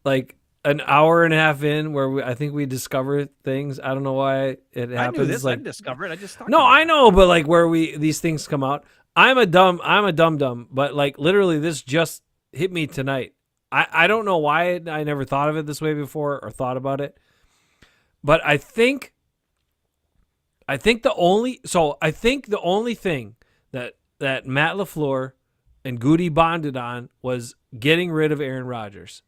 like an hour and a half in, where I think we discover things. I don't know why it happens. I knew this. Like, I didn't discover it. I just talked no, about I know, but like where these things come out. I'm a dumb, but like literally this just hit me tonight. I don't know why I never thought of it this way before or thought about it. But I think the only thing that Matt LaFleur and Gute bonded on was getting rid of Aaron Rodgers.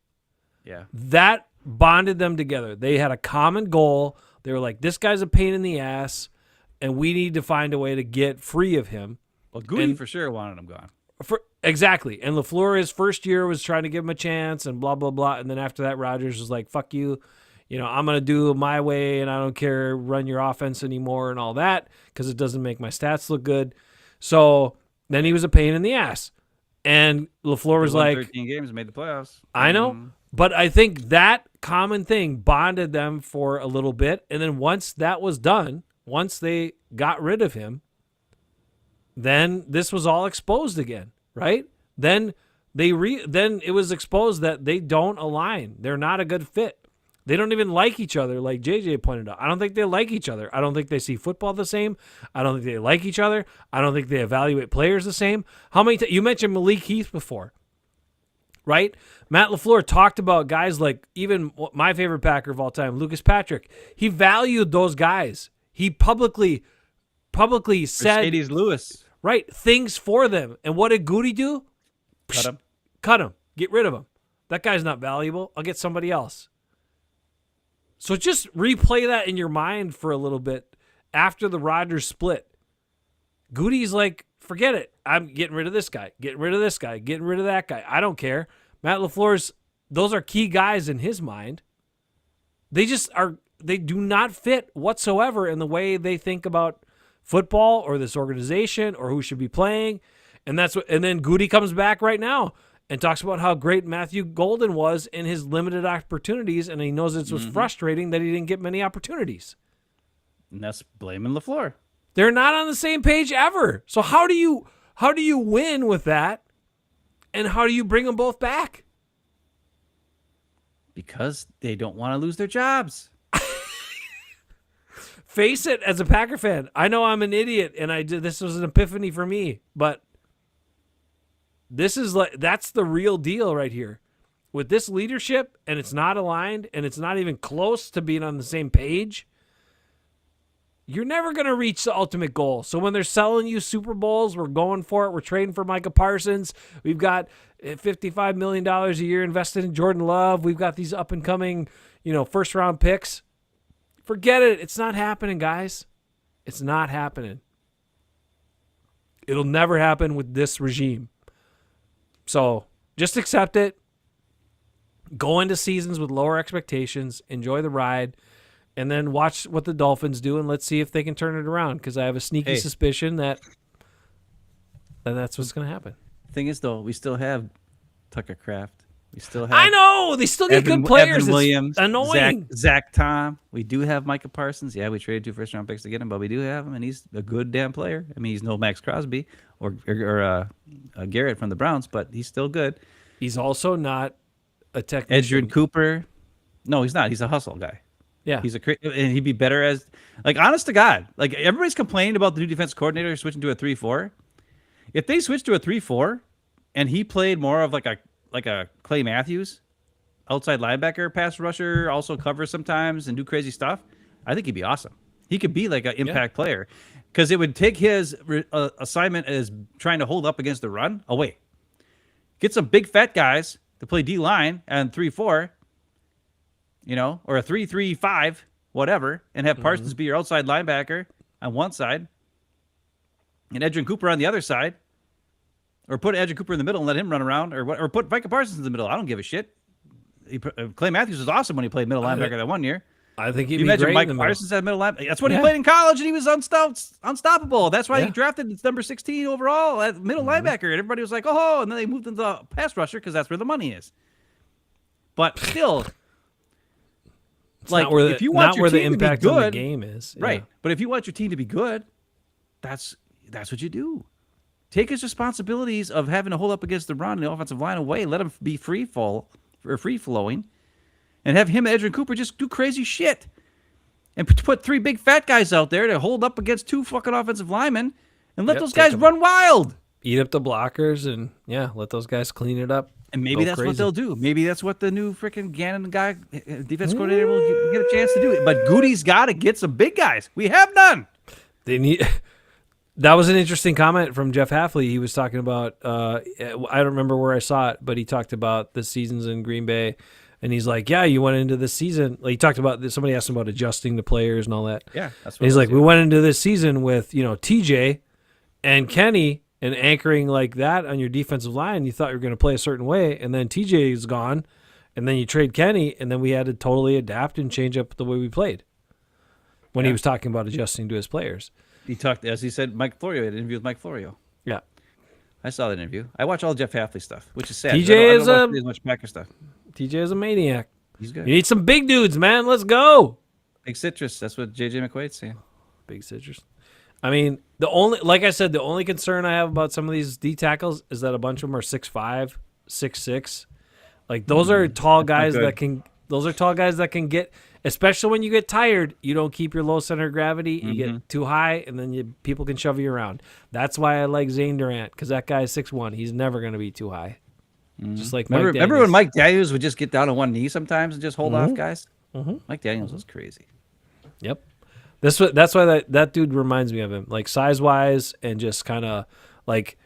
Yeah. That bonded them together. They had a common goal. They were like, this guy's a pain in the ass, and we need to find a way to get free of him. Well, Gute for sure wanted him gone. Exactly. And LaFleur, his first year, was trying to give him a chance and blah, blah, blah. And then after that, Rodgers was like, fuck you. I'm going to do it my way, and I don't care, run your offense anymore and all that because it doesn't make my stats look good. So then he was a pain in the ass. And LaFleur was like, 13 games, made the playoffs. I know. But I think that common thing bonded them for a little bit. And then once that was done, once they got rid of him, then this was all exposed again, right? Then then it was exposed that they don't align. They're not a good fit. They don't even like each other, like JJ pointed out. I don't think they like each other. I don't think they see football the same. I don't think they like each other. I don't think they evaluate players the same. How many you mentioned Malik Heath before, right? Matt LaFleur talked about guys like even my favorite Packer of all time, Lucas Patrick. He valued those guys. He publicly said Mercedes Lewis. Right, things for them. And what did Gute do? Cut him. Cut him. Get rid of him. That guy's not valuable. I'll get somebody else. So just replay that in your mind for a little bit after the Rodgers split. Gute's like, forget it. I'm getting rid of this guy, getting rid of this guy, getting rid of that guy. I don't care. Matt LaFleur's, those are key guys in his mind. They do not fit whatsoever in the way they think about football or this organization or who should be playing. And then Gute comes back right now and talks about how great Matthew Golden was in his limited opportunities, and he knows it was frustrating that he didn't get many opportunities. And that's blaming LaFleur. They're not on the same page ever. So how do you win with that? And how do you bring them both back? Because they don't want to lose their jobs. Face it, as a Packer fan, I know I'm an idiot, and this was an epiphany for me, but that's the real deal right here. With this leadership, and it's not aligned, and it's not even close to being on the same page, you're never going to reach the ultimate goal. So when they're selling you Super Bowls, we're going for it. We're trading for Micah Parsons. We've got $55 million a year invested in Jordan Love. We've got these up-and-coming, first-round picks. Forget it. It's not happening, guys. It's not happening. It'll never happen with this regime. So just accept it. Go into seasons with lower expectations. Enjoy the ride. And then watch what the Dolphins do, and let's see if they can turn it around, because I have a sneaky suspicion that that's what's going to happen. Thing is, though, we still have Tucker Kraft We still I have know they still get good players. Evan Williams, It's annoying. Zach Tom. We do have Micah Parsons. Yeah, we traded 2 first-round picks to get him, but we do have him, and he's a good damn player. I mean, he's no Max Crosby or Garrett from the Browns, but he's still good. He's also not a technician. Edgerrin Cooper. No, he's not. He's a hustle guy. Yeah, And he'd be better as, like, honest to God, like, everybody's complaining about the new defense coordinator switching to a 3-4. If they switched to a 3-4 and he played more of like a Clay Matthews, outside linebacker, pass rusher, also cover sometimes and do crazy stuff, I think he'd be awesome. He could be like an impact player, because it would take his assignment as trying to hold up against the run away. Get some big fat guys to play D line and 3-4, or a 3-3-5, whatever, and have Parsons be your outside linebacker on one side and Edgerrin Cooper on the other side, or put Edgerrin Cooper in the middle and let him run around, or put Micah Parsons in the middle. I don't give a shit. Clay Matthews was awesome when he played middle linebacker that one year. I think he'd you be imagine great Mike in the Parsons at middle linebacker. That's what he played in college, and he was unstoppable. That's why he drafted number 16 overall at middle linebacker. And everybody was like, oh, and then they moved into the pass rusher because that's where the money is. But still, if you want your team to be good, on the game is right. But if you want your team to be good, that's what you do. Take his responsibilities of having to hold up against the run and the offensive line away. Let him be free flowing, and have him and Edgerrin Cooper just do crazy shit, and put 3 big fat guys out there to hold up against 2 fucking offensive linemen, and let those guys run wild. Eat up the blockers and let those guys clean it up. And maybe that's what they'll do. Maybe that's what the new freaking Gannon guy, defense coordinator, will get a chance to do. But Goody's got to get some big guys. We have none. They need. That was an interesting comment from Jeff Halfley. He was talking about, I don't remember where I saw it, but he talked about the seasons in Green Bay. And he's like, yeah, you went into this season. Like, he talked about this. Somebody asked him about adjusting the players and all that. Yeah. That's what and he's like, we went into this season with, TJ and Kenny and anchoring like that on your defensive line. You thought you were going to play a certain way. And then TJ is gone. And then you trade Kenny. And then we had to totally adapt and change up the way we played when he was talking about adjusting to his players. He talked, as he said, Mike Florio. He had an interview with Mike Florio. Yeah. I saw that interview. I watch all Jeff Halfley stuff, which is sad. TJ I don't watch as much Packer stuff. TJ is a maniac. He's good. You need some big dudes, man. Let's go. Big citrus. That's what JJ McQuaid's saying. Big citrus. I mean, the only concern I have about some of these D tackles is that a bunch of them are 6'5", 6'6". Like, those are tall guys that can get, especially when you get tired, you don't keep your low center of gravity. You get too high, and then people can shove you around. That's why I like Zane Durant, because that guy is 6'1". He's never going to be too high. Just like remember when Mike Daniels would just get down on one knee sometimes and just hold off guys? Mike Daniels was crazy. Yep. That's why that dude reminds me of him, like size-wise and just kind of like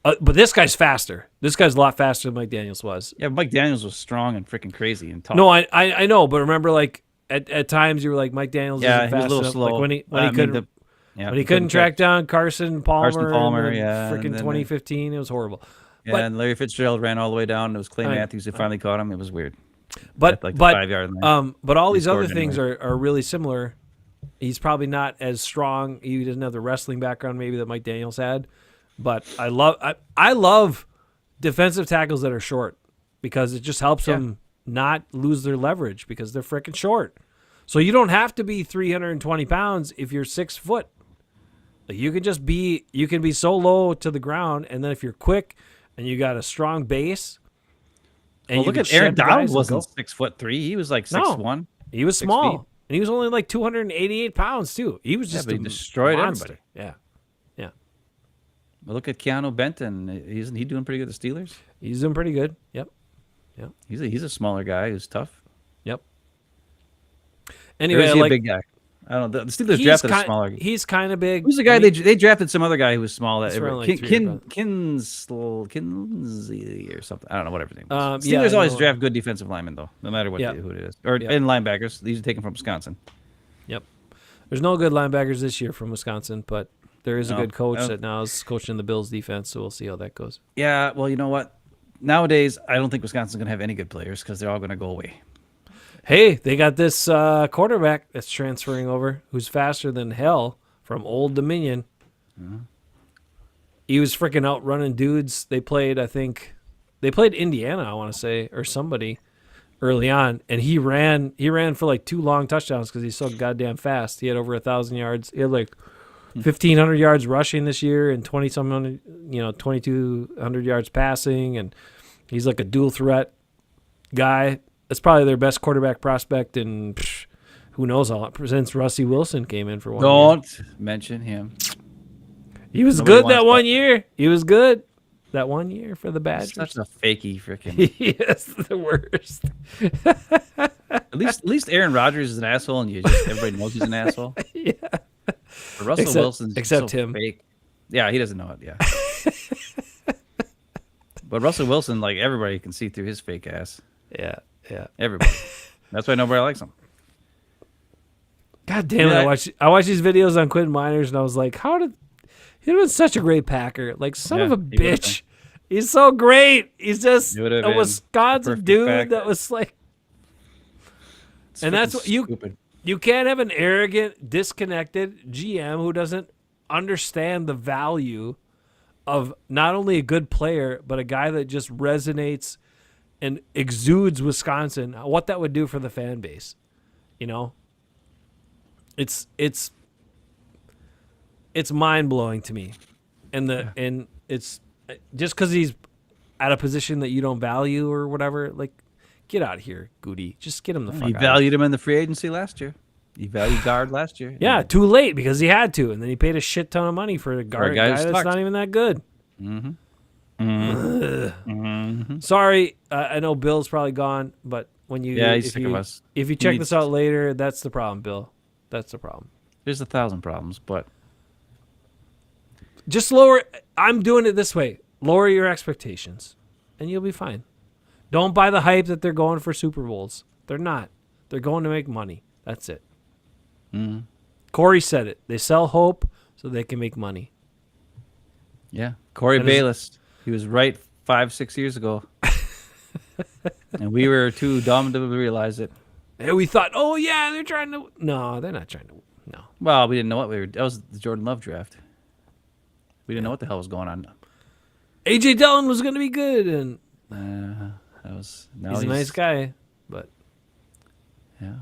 but this guy's faster. This guy's a lot faster than Mike Daniels was. Yeah, Mike Daniels was strong and freaking crazy and tall. No, I know, but remember, like at times you were like, Mike Daniels isn't fast he was a little enough. slow. Like when he couldn't track down Carson Palmer, freaking 2015, it was horrible. Yeah, and Larry Fitzgerald ran all the way down. It was Clay Matthews who finally caught him. It was weird. But like the 5-yard line. But all these other things are really similar. He's probably not as strong. He doesn't have the wrestling background maybe that Mike Daniels had. But I love defensive tackles that are short, because it just helps them not lose their leverage, because they're freaking short. So you don't have to be 320 pounds if you're 6 foot. Like, you can be so low to the ground, and then if you're quick and you got a strong base. And look at Aaron Donald wasn't 6'3". He was like 6'1". He was small, and he was only like 288 pounds too. He was just he destroyed monster. Everybody. Yeah. Well, look at Keanu Benton. Isn't he doing pretty good with the Steelers? He's doing pretty good. Yep. He's a smaller guy who's tough. Yep. Anyway, a big guy. I don't know. The Steelers drafted a smaller guy. He's kind of big. Who's the guy they drafted? Some other guy who was small. Kinsey or something. I don't know, whatever his name is. Steelers always draft good defensive linemen, though, no matter who it is. And linebackers. These are taken from Wisconsin. Yep. There's no good linebackers this year from Wisconsin, but there is a good coach that now is coaching the Bills defense, so we'll see how that goes. Yeah, well, you know what? Nowadays, I don't think Wisconsin's going to have any good players because they're all going to go away. Hey, they got this quarterback that's transferring over who's faster than hell from Old Dominion. He was freaking out running dudes. They played, I think, they played Indiana, I want to say, or somebody early on, and he ran for like 2 long touchdowns because he's so goddamn fast. He had over 1,000 yards. He had like 1,500 yards rushing this year and 2,200 yards passing, and he's like a dual threat guy. That's probably their best quarterback prospect, and who knows since Rusty Wilson came in for 1 year. Don't mention him. He was good that 1 year. He was good that 1 year for the Badgers. Such a fakey freaking. He is the worst. At least Aaron Rodgers is an asshole, and everybody knows he's an asshole. Yeah. But Russell Wilson's except so him. fake. Yeah, he doesn't know it. Yeah. But Russell Wilson, like everybody can see through his fake ass. Yeah. Everybody. That's why nobody likes him. God damn it! I watched these videos on Quentin Miners, and I was like, he was such a great Packer. Like, son of a bitch. He's so great. He's just a Wisconsin dude that was like, and that's what you can't have an arrogant, disconnected GM who doesn't understand the value of not only a good player, but a guy that just resonates and exudes Wisconsin, what that would do for the fan base. You know? It's mind-blowing to me. And it's just because he's at a position that you don't value or whatever, like, get out of here, Gute. Just get him the fuck out. You valued him in the free agency last year. You valued guard last year. Yeah, too late because he had to, and then he paid a shit ton of money for a guy that's not even that good. Mm-hmm. Sorry, I know Bill's probably gone, but when you he's sick of us. If you check this out later, that's the problem, Bill. That's the problem. There's 1,000 problems, but just lower. I'm doing it this way. Lower your expectations, and you'll be fine. Don't buy the hype that they're going for Super Bowls. They're not. They're going to make money. That's it. Mm-hmm. Corey said it. They sell hope so they can make money. Yeah, Corey Bayless. He was right 5-6 years ago, and we were too dumb to realize it. And we thought, oh yeah, they're trying to. No, they're not trying to. No. Well, we didn't know what we were. That was the Jordan Love draft. We didn't know what the hell was going on. AJ Dillon was going to be good, and he's a nice guy, but yeah,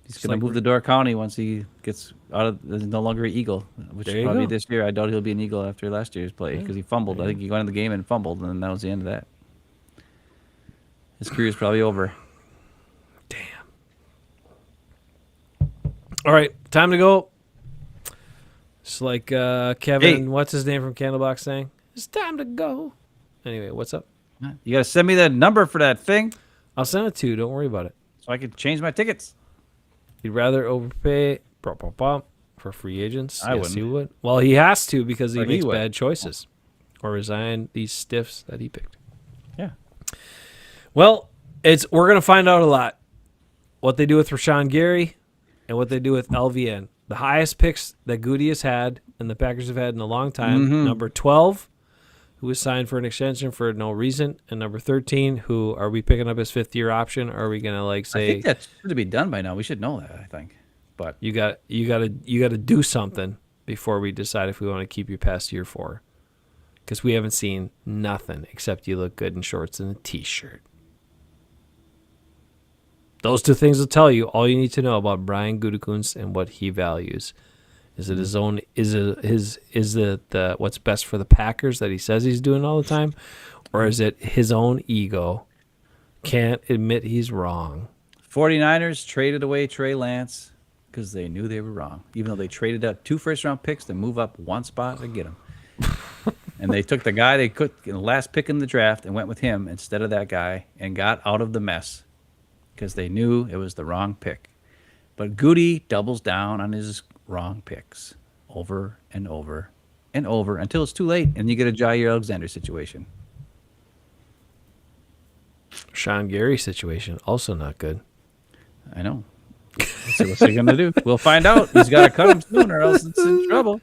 he's going to move to Door County once he gets out of. No longer an Eagle, which probably this year. I doubt he'll be an Eagle after last year's play because he fumbled. I think he got in the game and fumbled, and that was the end of that. His career's probably over. Damn. All right, time to go. It's like Kevin, what's his name from Candlebox saying? It's time to go. Anyway, what's up? You got to send me that number for that thing. I'll send it to you. Don't worry about it. So I can change my tickets. He'd rather overpay for free agents. I yes, wouldn't. he would. Well, he has to because he makes bad choices or resign these stiffs that he picked. Yeah. Well, we're going to find out a lot. What they do with Rashawn Gary and what they do with LVN. The highest picks that Gute has had and the Packers have had in a long time. Mm-hmm. Number 12, who was signed for an extension for no reason, and number 13, who are we picking up his 5th-year option? Or are we gonna say? I think that should be done by now. We should know that. I think, but you got to do something before we decide if we want to keep you past year 4, because we haven't seen nothing except you look good in shorts and a t-shirt. Those 2 things will tell you all you need to know about Brian Gutekunst and what he values. Is it his own? Is it the what's best for the Packers that he says he's doing all the time, or is it his own ego? Can't admit he's wrong. 49ers traded away Trey Lance because they knew they were wrong, even though they traded up 2 first-round picks to move up 1 spot to get him. And they took the guy they could in the last pick in the draft and went with him instead of that guy and got out of the mess because they knew it was the wrong pick. But Gute doubles down on his wrong picks over and over and over until it's too late and you get a Jair Alexander situation. Sean Gary situation, also not good. I know. So what's he going to do? We'll find out. He's got to cut him soon or else it's in trouble.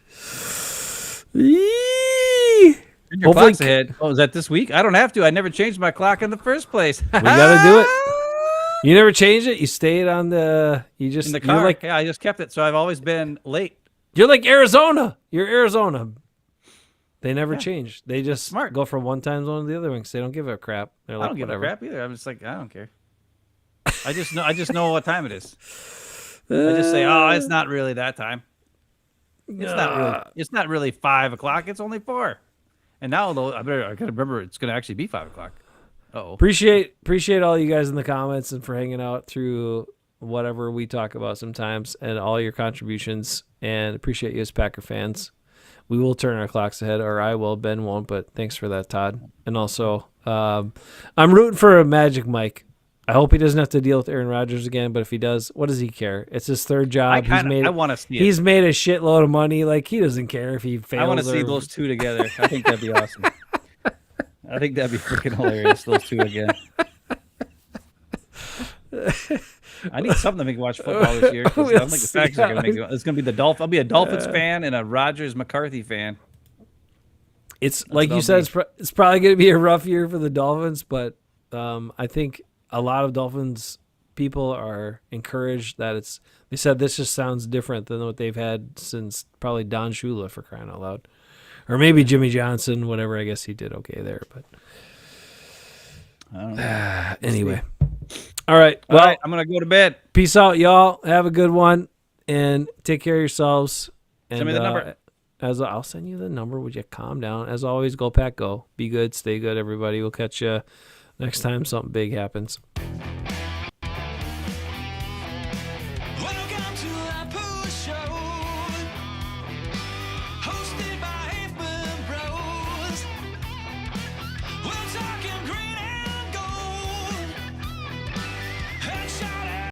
Your clock's ahead. Oh, is that this week? I don't have to. I never changed my clock in the first place. We got to do it. You never changed it? You stayed on the... You just... In the car. Yeah, I just kept it, so I've always been late. You're like Arizona. You're Arizona. They never change. They just smart. go from one time zone to the other one 'cause they don't give a crap. They're like, I don't give whatever. a crap either. I'm just like, I don't care. I just know what time it is. I just say, oh, it's not really that time. It's not really 5 o'clock. It's only 4. And now though, I gotta remember it's gonna actually be 5 o'clock. Oh, Appreciate all you guys in the comments and for hanging out through whatever we talk about sometimes and all your contributions, and appreciate you as Packer fans. We will turn our clocks ahead, or I will. Ben won't, but thanks for that, Todd. And also, I'm rooting for a Magic Mike. I hope he doesn't have to deal with Aaron Rodgers again, but if he does, what does he care? It's his third job. I want to see it. He's made a shitload of money. Like, he doesn't care if he fails. I want to see those two together. I think that'd be awesome. I think that'd be freaking hilarious, those two again. I need something to make me watch football this year. I don't think the Packers are going to make it. It's going to be the Dolphins. I'll be a Dolphins fan and a Rodgers McCarthy fan. It's like you said, it's probably going to be a rough year for the Dolphins, but I think a lot of Dolphins people are encouraged that they said this just sounds different than what they've had since probably Don Shula, for crying out loud. Or maybe Jimmy Johnson, whatever. I guess he did okay there, but I don't know. Anyway. All right. Well, all right, I'm going to go to bed. Peace out, y'all. Have a good one and take care of yourselves. And, Send me the number. I'll send you the number. Would you calm down? As always, go Pack, go. Be good. Stay good, everybody. We'll catch you next time something big happens. Welcome to the